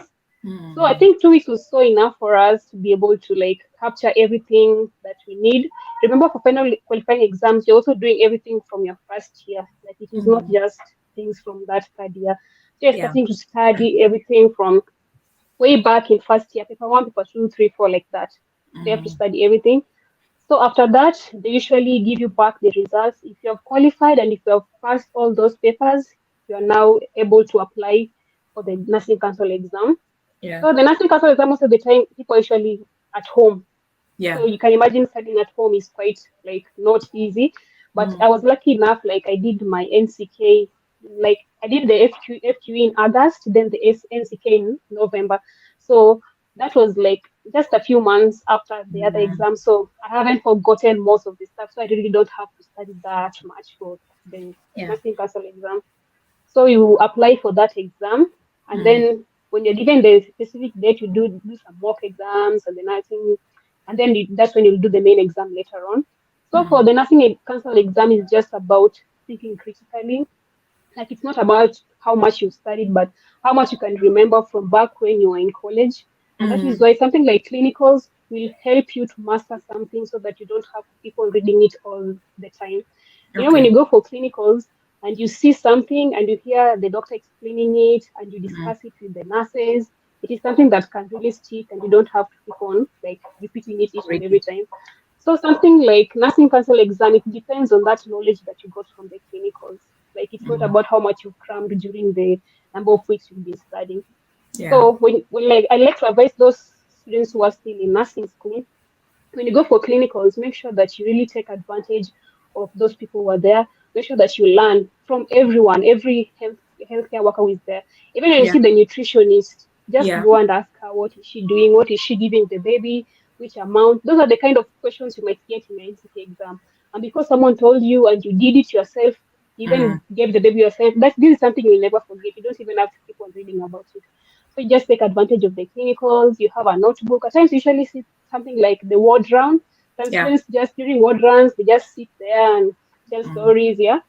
So I Mm, think 2 weeks was so enough for us to be able to like capture everything that we need. Remember, for final qualifying exams, you're also doing everything from your first year. Like it is not mm, just things from that third year. So you're yeah. starting to study everything from way back in first year, paper one, paper two, three, four, like that. So you have to Mm, study everything. So after that, they usually give you back the results. If you have qualified and if you have passed all those papers, you are now able to apply for the nursing council exam. yeah. So the nursing council exam, most of the time people are usually at home. Yeah. So you can imagine studying at home is quite like not easy. But Mm, I was lucky enough, like I did my NCK, like I did the FQE in August, then the NCK in November. So that was like just a few months after the other mm, exam. So I haven't forgotten most of the stuff. So I really don't have to study that much for the yeah. nursing council exam. So you apply for that exam, and Mm, then when you're given the specific date, you do some mock exams and the nursing, and then that's when you'll do the main exam later on. So for mm, the nursing council exam, is just about thinking critically. Like it's not about how much you studied, but how much you can remember from back when you were in college. And that is mm, why something like clinicals will help you to master something so that you don't have to keep on reading it all the time. You know, when okay. you go for clinicals and you see something and you hear the doctor explaining it and you Mm, discuss it with the nurses, it is something that can really stick and you don't have to keep on like repeating it each and every reading. time. So something like nursing council exam, it depends on that knowledge that you got from the clinicals. Like it's not Mm, about how much you've crammed during the number of weeks you've been studying. yeah. So when like I like to advise those students who are still in nursing school, when you go for clinicals, make sure that you really take advantage of those people who are there. Make sure that you learn from everyone, every healthcare worker who is there. Even when you Yeah. see the nutritionist, just Yeah. go and ask her what is she doing, what is she giving the baby, which amount. Those are the kind of questions you might get in your NCK exam. And because someone told you and you did it yourself, you Mm, even gave the baby yourself, this is something you'll never forget. You don't even have to keep on reading about it. So you just take advantage of the clinicals. You have a notebook. At times, you usually see something like the ward round. Some yeah. students just during ward rounds, they just sit there and tell Mm, stories. Yeah.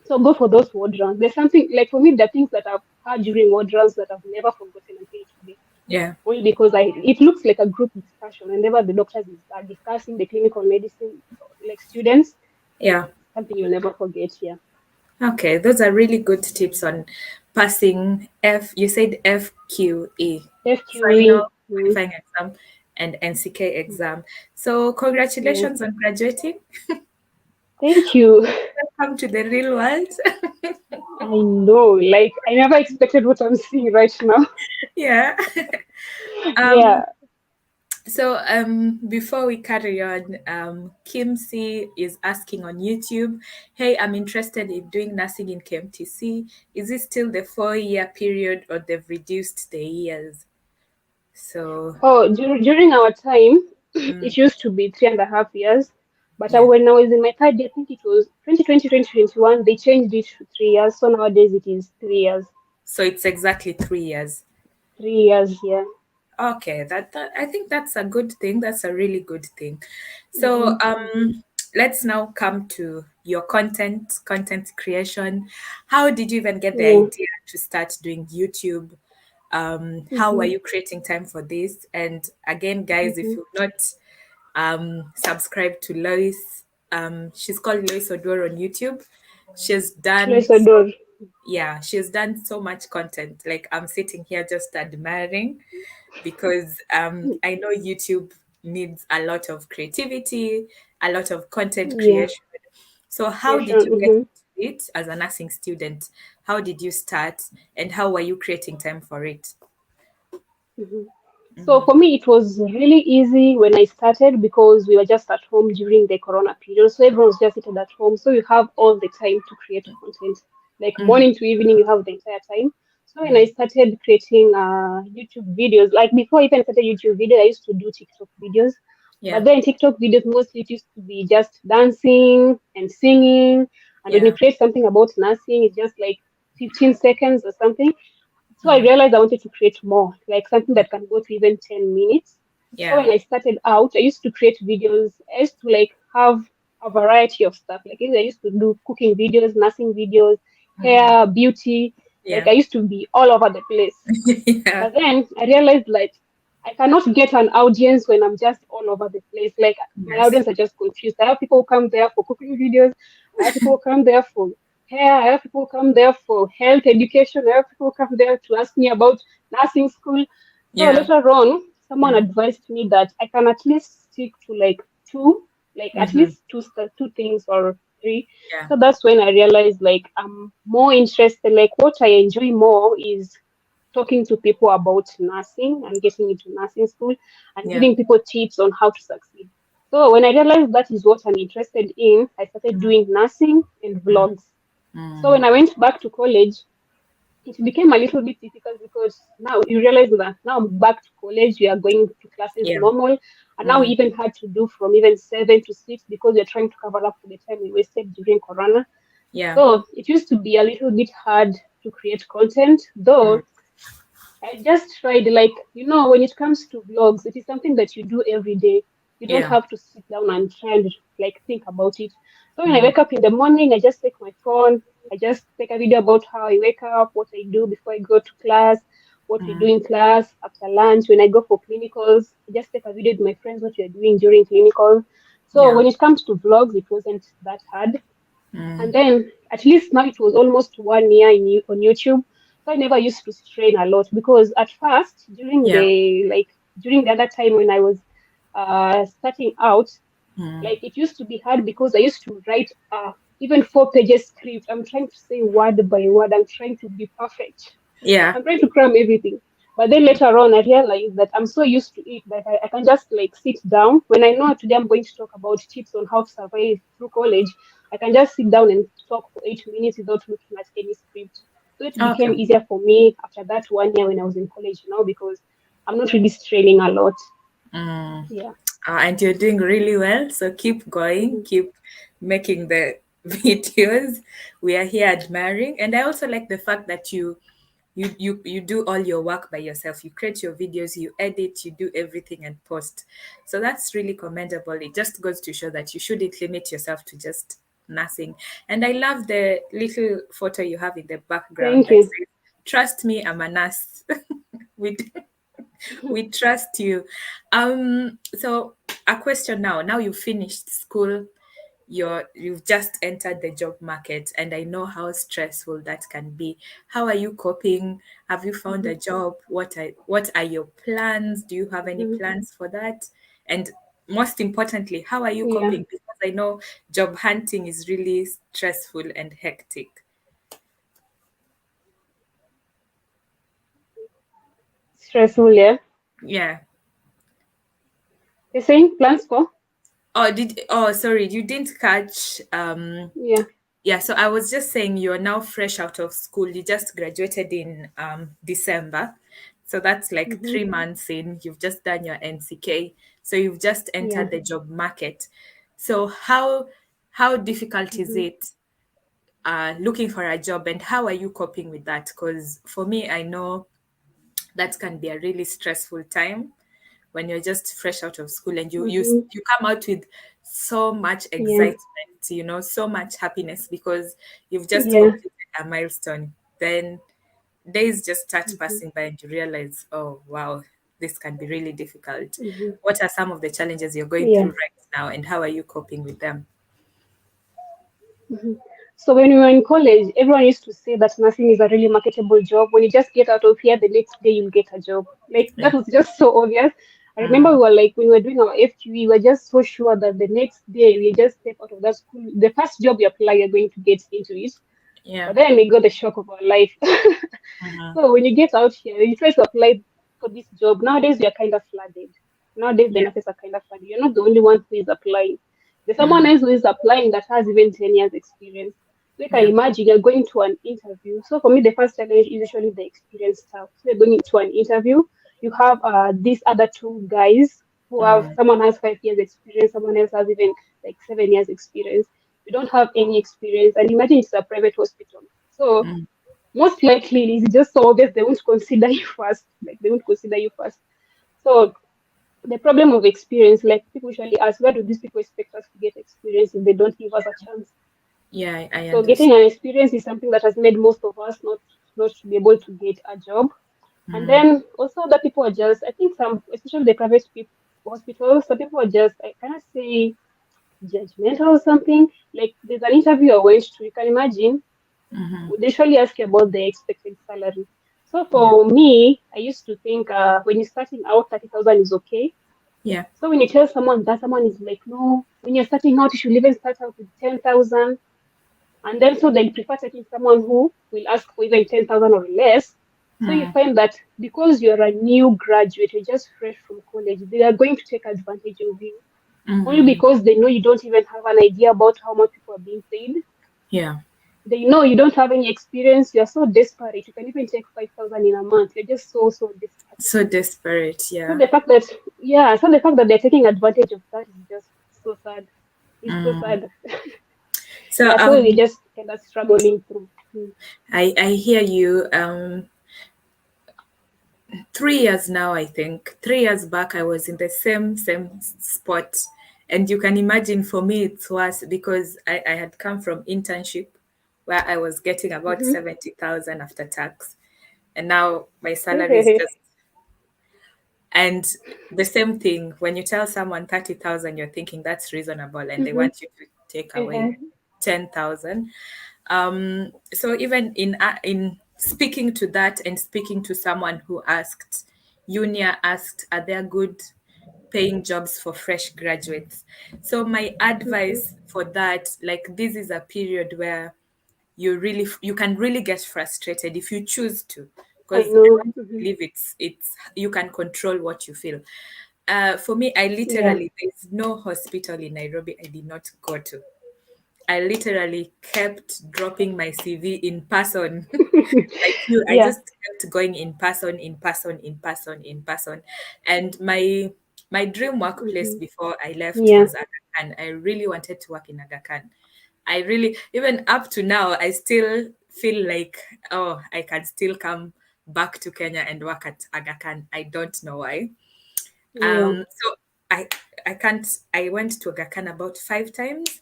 So go for those ward rounds. There's something like for me, the things that I've had during ward rounds that I've never forgotten until today. yeah. Only because it looks like a group discussion. Whenever the doctors are discussing the clinical medicine, like students, Yeah. something you'll never forget. Yeah. Okay. Those are really good tips on passing You said FQE, FQE. final qualifying exam, and NCK exam. So Yeah. congratulations on graduating. Thank you. Welcome to the real world. I know. Like I never expected what I'm seeing right now. Yeah. Um, Yeah. Before we carry on, Kim C is asking on YouTube, hey, I'm interested in doing nursing in KMTC. Is it still the 4 year period or they've reduced the years? So, Oh, during our time, mm, it used to be 3.5 years. But yeah. when I was in my third year, I think it was 2020, 2021, they changed it to 3 years. So nowadays it is 3 years. So it's exactly 3 years. 3 years, yeah. Okay, that I think that's a good thing. That's a really good thing. So, Mm-hmm, mm-hmm. let's now come to your content creation. How did you even get the Yeah. idea to start doing YouTube? How are Mm-hmm. you creating time for this? And again, guys, if Mm-hmm. you've not subscribed to Lois, she's called Lois Odor on YouTube. She's done Close the door. yeah, she's done so much content. Like I'm sitting here just admiring because I know YouTube needs a lot of creativity, a lot of content Yeah. creation. So, how did you Creation. get Mm-hmm. into it as a nursing student? How did you start, and how were you creating time for it? Mm-hmm. So for me, it was really easy when I started because we were just at home during the Corona period. So everyone was just sitting at home. So you have all the time to create content. Like Mm, morning to evening, you have the entire time. So when I started creating YouTube videos, like before I even started YouTube videos, I used to do TikTok videos. yeah, But then TikTok videos mostly it used to be just dancing and singing. And when you yeah, create something about nursing, it's just like 15 seconds or something. So I mm, realized I wanted to create more, like something that can go to even 10 minutes. So yeah, when I started out, I used to create videos. I used to like have a variety of stuff. Like I used to do cooking videos, nursing videos, hair, beauty. Like yeah, I used to be all over the place. yeah, But then I realized like I cannot get an audience when I'm just all over the place. Like my yes, audience are just confused. I have people who come there for cooking videos. I have people who come there for hair. I have people who come there for health education. I have people who come there to ask me about nursing school. So yeah, later on, someone mm, advised me that I can at least stick to like two, like at mm-hmm, least two things or three. yeah, So that's when I realized like I'm more interested. Like what I enjoy more is talking to people about nursing and getting into nursing school and yeah, giving people tips on how to succeed. So when I realized that is what I'm interested in, I started doing nursing and vlogs. So when mm, I went back to college, it became a little bit difficult because now you realize that now I'm back to college, we are going to classes yeah, normal, and now we mm, even had to do from even 7 to 6 because we're trying to cover up for the time we wasted during Corona. yeah, So it used to be a little bit hard to create content, mm, though I just tried, like, when it comes to vlogs, it is something that you do every day. You don't yeah, have to sit down and try and like think about it. So when I mm, wake up in the morning, I just take my phone, I just take a video about how I wake up, what I do before I go to class, what we do mm, in class, after lunch, when I go for clinicals, I just take a video with my friends what we are doing during clinicals. So yeah, when it comes to vlogs, it wasn't that hard. And mm, then at least now it was almost 1 year on YouTube. So I never used to strain a lot because at first yeah, during the other time when I was starting out, mm, like it used to be hard because I used to write even 4 pages script. I'm trying to say word by word. I'm trying to be perfect. yeah, I'm trying to cram everything. But then later on, I realized that I'm so used to it that I can just like sit down. When I know today I'm going to talk about tips on how to survive through college, I can just sit down and talk for 8 minutes without looking at any script. So it became okay. easier for me after that 1 year when I was in college, because I'm not really straining a lot. Mm. Yeah. And you're doing really well. So keep going, Mhm. keep making the videos. We are here admiring. And I also like the fact that you do all your work by yourself. You create your videos, you edit, you do everything and post. So that's really commendable. It just goes to show that you shouldn't limit yourself to just nursing. And I love the little photo you have in the background Thank that you. says, "Trust me, I'm a nurse." we we trust you. So a question now. Now you finished school, you've just entered the job market, and I know how stressful that can be. How are you coping? Have you found Mhm. a job? What are your plans? Do you have any Mhm. plans for that? And most importantly, how are you Yeah. coping? Because I know job hunting is really stressful and hectic. Stressful, yeah. Yeah. You're saying plans for? Sorry, you didn't catch Yeah. yeah, so I was just saying you're now fresh out of school. You just graduated in December. So that's like Hmm. 3 months in. You've just done your NCK. So you've just Yeah. entered the job market. So how difficult is Hmm. it looking for a job, and how are you coping with that? Because for me, I know that can be a really stressful time when you're just fresh out of school and Hmm. you come out with so much Yeah. excitement, so much happiness because you've just Yeah. completed a milestone. Then days just start Mm-hmm. passing by and you realize, oh wow, this can be really difficult. Mm-hmm. What are some of the challenges you're going Yeah. through right now, and how are you coping with them? Mhm. So when we were in college, everyone used to say that nursing is a really marketable job. When you just get out of here, the next day you'll get a job. Like Yeah. that was just so obvious. I remember we Mm. were like when we were doing our FQE, we were just so sure that the next day we just step out of that school, the first job you apply, you're going to get into it. Yeah. But then we got the shock of our life. Mm-hmm. So when you get out here, you try to apply for this job. Nowadays we are kind of flooded. Nowadays the Yeah. nurses are kind of flooded. You're not the only one who is applying. There's someone Mm. else who is applying that has even 10 years experience. So you can Yeah. imagine you're going to an interview. So for me, the first challenge is usually the experience stuff. So you're going into an interview. You have these other two guys who have Mm. someone has 5 years experience, someone else has even like 7 years experience. You don't have any experience, and imagine it's a private hospital. So Mm. most likely it's just so obvious they won't consider you first. Like they won't consider you first. So the problem of experience, like people usually ask, where do these people expect us to get experience if they don't give us a chance? Yeah, I So getting understand. an experience is something that has made most of us not to be able to get a job. And Mm. then also other people are just, I think some, especially the private hospitals, some people are just, I cannot say judgmental or something. Like there's an interview I went to, you can imagine, Mm-hmm. they usually ask you about the expected salary. So Yeah. for me, I used to think when you're starting out, 30,000 is okay. Yeah. So when you tell someone that, someone is like, no, when you're starting out, you should even start out with 10,000. And then so they prefer taking someone who will ask for even 10,000 or less. So you Mm. find that because you're a new graduate, you're just fresh from college, they are going to take advantage of you only Mm-hmm. because they know you don't even have an idea about how much people are being paid. Yeah. They know you don't have any experience. You're so desperate. You can even take 5,000 in a month. You're just so desperate. So desperate. So Yeah. the fact that, yeah, so the fact that they're taking advantage of that is just so sad. It's so Mm. sad. So Yeah, so we're just kind of struggling through. Mm. I hear you. 3 years now, I think 3 years back, I was in the same spot, and you can imagine for me it's worse because I had come from internship where I was getting about Mm-hmm. 70,000 after tax, and now my salary is just. And the same thing, when you tell someone 30,000, you're thinking that's reasonable, and they Mm-hmm. want you to take away Uh-huh. 10,000. So even in speaking to that and speaking to someone who asked, Unia asked, are there good paying jobs for fresh graduates? So my Mm-hmm. advice for that, like this is a period where you can really get frustrated if you choose to, I because I know. want to Mm-hmm. believe it's you can control what you feel. For me, I Yeah. literally, there's no hospital in Nairobi I did not go to. I literally kept dropping my CV in person. Like you, I Yeah. just kept going in person, in person, in person, in person. And my dream workplace Mm-hmm. before I left Yeah. was Aga Khan. I really wanted to work in Aga Khan. I really, even up to now, I still feel like, oh, I can still come back to Kenya and work at Aga Khan. I don't know why. Yeah. So I I can't. I went to Aga Khan about 5 times,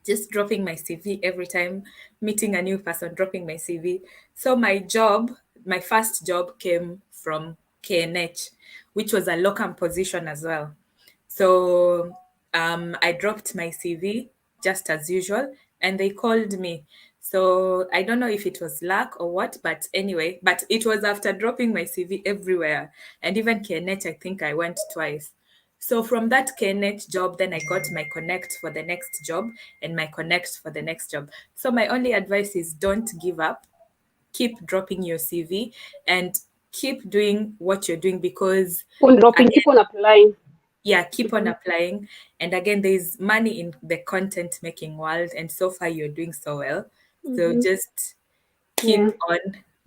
just dropping my CV every time, meeting a new person, dropping my CV. So my first job came from KNH, which was a locum position as well. So I dropped my CV just as usual, and they called me. So I don't know if it was luck or what, but anyway, but it was after dropping my CV everywhere, and even KNH, I think I went twice. So from that KNH job, then I got my connect for the next job and my connect for the next job. So my only advice is don't give up, keep dropping your CV and keep doing what you're doing because Keep on dropping, keep again, on applying. yeah, keep on Mm-hmm. applying. And again, there's money in the content making world, and so far you're doing so well. So Mm-hmm. just Yeah. keep on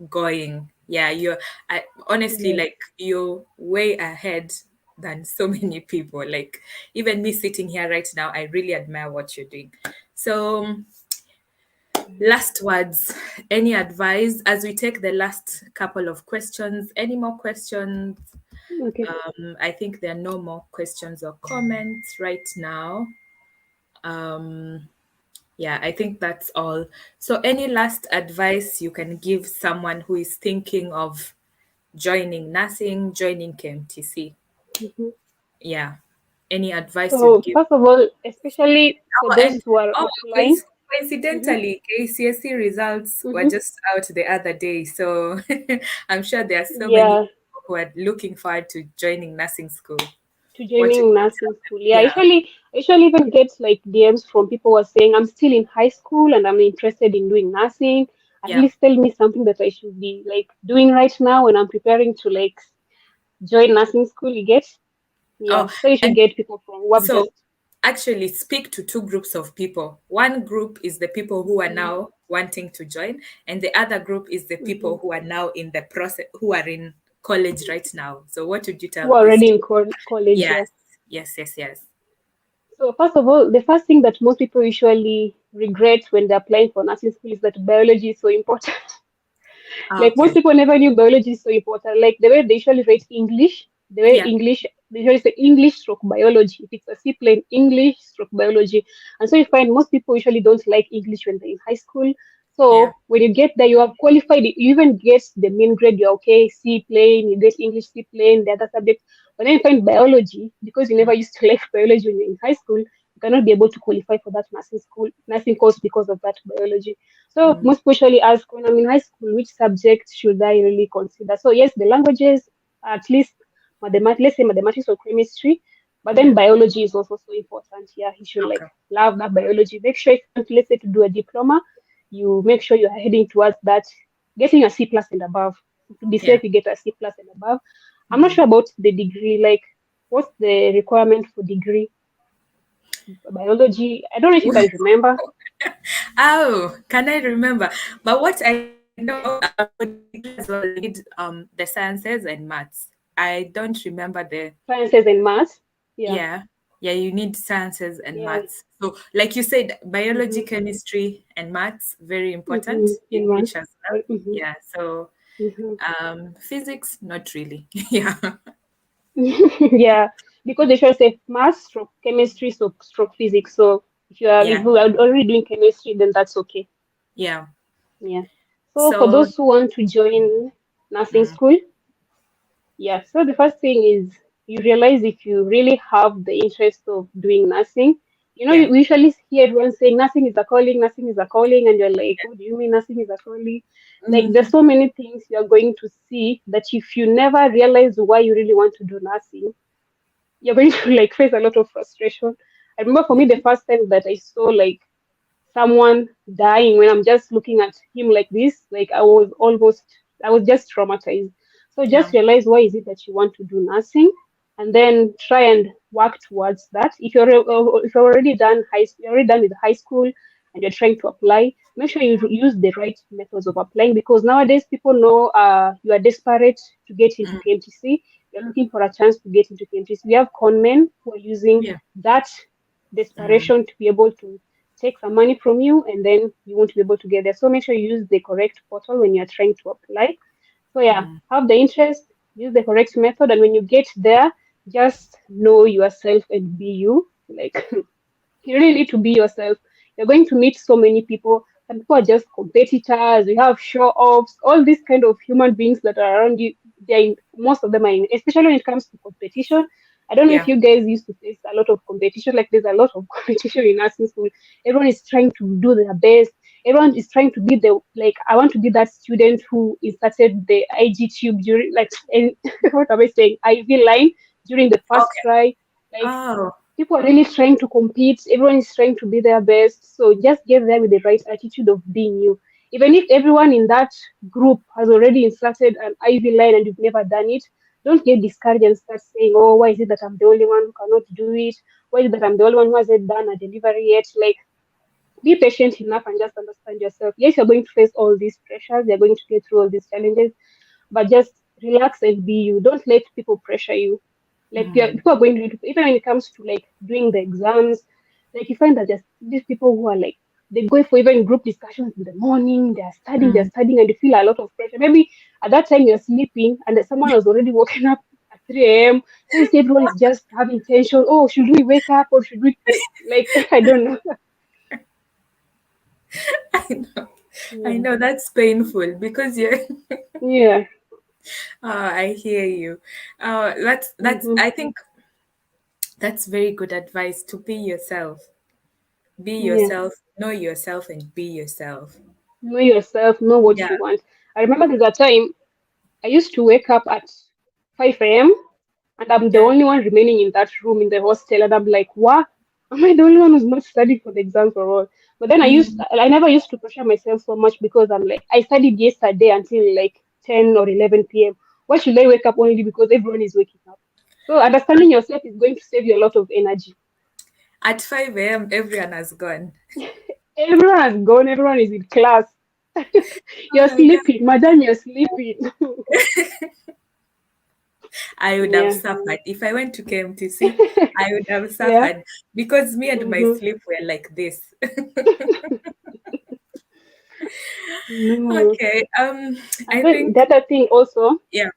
going. Yeah, honestly, Yes. like you're way ahead than so many people. Like even me sitting here right now, I really admire what you're doing. So last words, any advice as we take the last couple of questions? Any more questions? Okay. I think there are no more questions or comments right now. Um, Yeah, I think that's all. So, any last advice you can give someone who is thinking of joining nursing, joining KMTC? Mhm. Yeah. Any advice you'd So give? first of all, especially for Oh, those and who are oh, applying. Hmm. coincidentally, KCSE results were Hmm. just out the other day. So I'm sure there are so many Yeah, people who are looking forward to joining nursing school. to What would joining you nursing tell school. Yeah, them? Yeah. I usually even get like DMs from people who are saying I'm still in high school and I'm interested in doing nursing. At Yeah. least tell me something that I should be like doing right now when I'm preparing to like join nursing school. You get? Oh, Yeah. So you should and get people from who have so just. actually speak to two groups of people. One group is the people who are Mhm. now wanting to join, and the other group is the Mhm. people who are now in the process, who are in college right now. So what would you Who tell are this? already in college. Yes, Yeah. yes, yes, yes. So first of all, the first thing that most people usually regret when they're applying for nursing school is that biology is so important. Ah, Like most okay. people never knew biology is so important. Like the way they usually rate English, Yeah. they usually say English stroke biology. If it's a C plane, English stroke biology. And so you find most people usually don't like English when they're in high school. Yeah. So when you get there, you have qualified, you even get the main grade, you're okay, C plane, you get English C plane, the other subjects. But then you find biology, because you never Mm, used to like biology when you're in high school, you cannot be able to qualify for that nursing course because of that biology. So mm, most people usually ask when I'm in high school, which subject should I really consider? So yes, the languages, at least mathematics, let's say mathematics or chemistry, but then yeah. biology is also so important. Yeah, you should like Okay. love that biology. Make sure if you want, let's say, to do a diploma, you make sure you're heading towards that, getting a C plus and above. To be Yeah. safe, you get a C plus and above. I'm not Mm. sure about the degree, like what's the requirement for degree biology? I don't know if you can remember. Oh, can I remember? But what I know for degree as well, you need the sciences and maths. I don't remember the Sciences and maths. Yeah, yeah. Yeah, you need sciences and yeah. maths. So like you said, biology, Mm-hmm. chemistry, and maths, very important. Mm-hmm. In English months. as well. Mm-hmm. Yeah. So Mm-hmm. physics, not really. Yeah. Yeah, because they should say math stroke chemistry stroke physics. So if Yeah. you are already doing chemistry, then that's okay. Yeah. Yeah. So for So those who want to join nursing mm, school, yeah. So the first thing is you realize if you really have the interest of doing nursing. You know, yeah. we usually hear everyone saying nursing is a calling, and you're like, what do you mean nursing is a calling? Like, there's Mm, so many things you're going to see that if you never realize why you really want to do nursing, you're going to like face a lot of frustration. I remember for me the first time that I saw like someone dying when I'm just looking at him like this, like I was just traumatized. So yeah. just realize why is it that you want to do nursing, and then try and work towards that. If you're already you're already done with high school and you're trying to apply, make sure you use the right methods of applying, because nowadays people know you are desperate to get into Mm, KMTC. You're looking for a chance to get into KMTC. We have con men who are using yeah. that Mm, desperation to be able to take some money from you, and then you won't be able to get there. So make sure you use the correct portal when you're trying to apply. So yeah, mm, have the interest, use the correct method, and when you get there, just know yourself and be you. Like you really need to be yourself. You're going to meet so many people. Some people are just competitors. We have show offs, all these kind of human beings that are around you. Most of them are in, especially when it comes to competition. I don't know if yeah. you guys used to face a lot of competition. Like there's a lot of competition in nursing school. Everyone is trying to do their best. Everyone is trying to be the like. I want to be that student who inserted the IG tube during like and what am I saying? IV line during the first Okay. try. Like Oh, people are really trying to compete. Everyone is trying to be their best. So just get there with the right attitude of being you. Even if everyone in that group has already inserted an IV line and you've never done it, don't get discouraged and start saying, "Oh, why is it that I'm the only one who cannot do it? Why is it that I'm the only one who hasn't done a delivery yet?" Like, be patient enough and just understand yourself. Yes, you're going to face all these pressures. You're going to get through all these challenges, but just relax and be you. Don't let people pressure you. Like mm, people are going to, even when it comes to like doing the exams, like you find that there's these people who are like they go for even group discussions in the morning. They're mm. studying, and they feel a lot of pressure. Maybe at that time you're sleeping, and then someone has already woken up at 3 a.m. So you see everyone is just having tension. Oh, should we wake up or should we like I don't know. I know. I Yeah. know that's painful because you're Yeah. I hear you. That's Mm-hmm. I think that's very good advice to be yourself. Be Yeah. yourself, know yourself and be yourself. Know yourself, know what Yeah. you want. I remember there's a time I used to wake up at 5 a.m. and I'm the Yeah. only one remaining in that room in the hostel, and I'm like, what? Am I the only one who's not studying for the exams or all? But then Mm. I never used to pressure myself so much because I'm like, I studied yesterday until like 10 or 11 p.m. Why should I wake up only because everyone is waking up? So understanding yourself is going to save you a lot of energy. At 5 a.m., everyone has gone. Everyone has gone, everyone is in class. Oh You're my God. sleeping, madam, you're sleeping. I would have Yeah. suffered. If I went to KMTC, I would have Yeah. suffered because me and my Mm-hmm. sleep were like this. No. Okay. And I then think, the other thing also yeah. is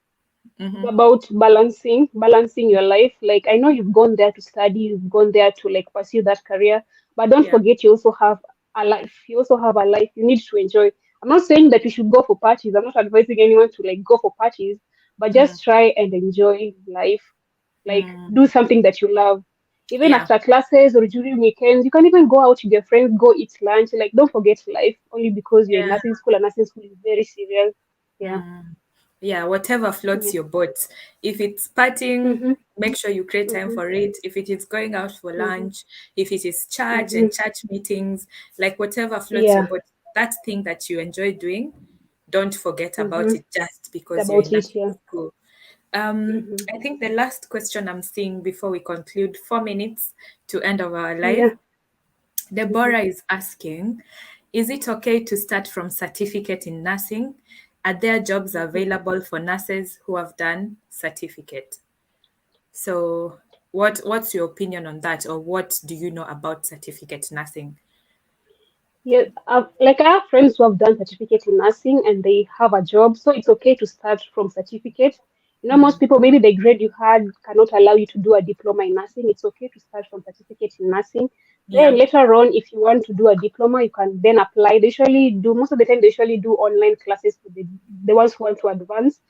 Mm-hmm. about balancing your life. Like I know you've gone there to study, you've gone there to like pursue that career, but don't Yeah. forget you also have a life. You also have a life you need to enjoy. I'm not saying that you should go for parties. I'm not advising anyone to like go for parties, but Mm, just try and enjoy life. Like mm, do something that you love. Even yeah. after classes or during weekends, you can even go out with your friends, go eat lunch. Like don't forget life only because you're in Yeah. nursing school and nursing school is very serious. Yeah. Mm. Yeah, whatever floats Yeah. your boat. If it's partying, Mhm. make sure you create time Mhm. for it. If it is going out for Mhm. lunch, if it is church Mhm. and church meetings, like whatever floats your Yeah. boat, that thing that you enjoy doing, don't forget about Mhm. it just because you're About in it. nursing Yeah. school. Mhm. I think the last question I'm seeing before we conclude, 4 minutes to end of our live. Yeah. Mhm. Deborah is asking, is it okay to start from certificate in nursing? Are there jobs Mhm. available for nurses who have done certificate? So what's your opinion on that, or what do you know about certificate nursing? Yeah, like I have friends who have done certificate in nursing and they have a job, so it's okay to start from certificate. You know, most Mm, people maybe the grade you had cannot allow you to do a diploma in nursing. It's okay to start from certificate in nursing. Then yeah, later on, if you want to do a diploma, you can then apply. They usually do most of the time. They usually do online classes for the ones who want to advance.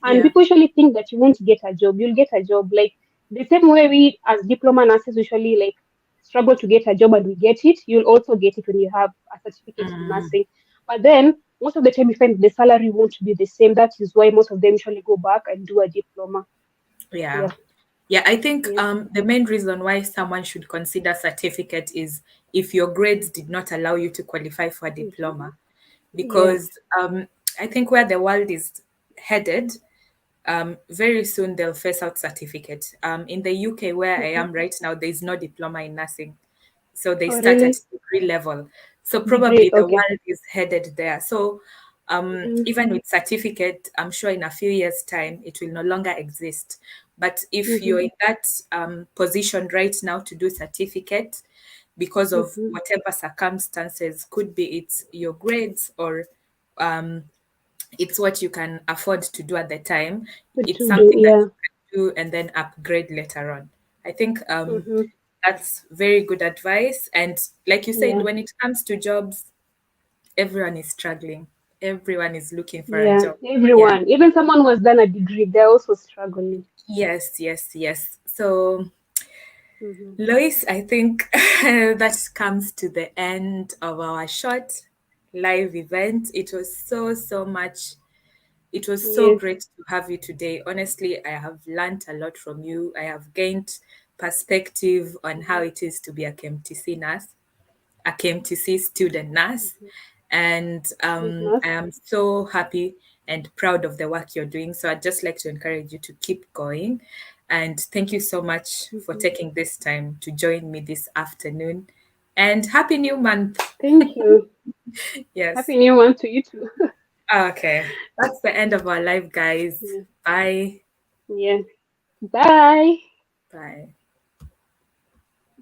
And yeah, people usually think that you won't get a job. You'll get a job. Like the same way we as diploma nurses usually like struggle to get a job and we get it, you'll also get it when you have a certificate in mm, nursing. But then most of the time you find the salary won't be the same. That is why most of them usually go back and do a diploma. yeah. Yeah, Yeah, I think yeah. the main reason why someone should consider certificate is if your grades did not allow you to qualify for a Mhm. diploma. Yeah. Because I think where the world is headed, very soon they'll face out certificate. In the UK, where I Mhm. am right now, there is no diploma in nursing. So they Oh, start at really? degree level. So Degree. probably the Okay. world is headed there. So Mhm. even with certificate, I'm sure in a few years' time it will no longer exist. But if Mhm. you're in that position right now to do certificate, because of Mhm. whatever circumstances, could be it's your grades or um, it's what you can afford to do at the time. Good It's to do. something that Yeah. you can do and then upgrade later on. I think Mhm. that's very good advice. And like you said, Yeah. when it comes to jobs, everyone is struggling. Everyone is looking for a Yeah. job. Yeah. Everyone, even someone who has done a degree, they're also struggling. Yes, yes, yes. So, Mhm. Lois, I think that comes to the end of our short live event. It was so much. It was so Yes. great to have you today. Honestly, I have learned a lot from you. I have gained perspective on how Mhm. it is to be a KMTC nurse, a KMTC student nurse. Mhm. And Student I nurse. am so happy and proud of the work you're doing. So I'd just like to encourage you to keep going. And thank you so much for Mhm. taking this time to join me this afternoon. And happy new month. Thank you. Yes. Happy New One to you too. Okay. That's the end of our live, guys. Yeah. Bye. Yeah. Bye. Bye.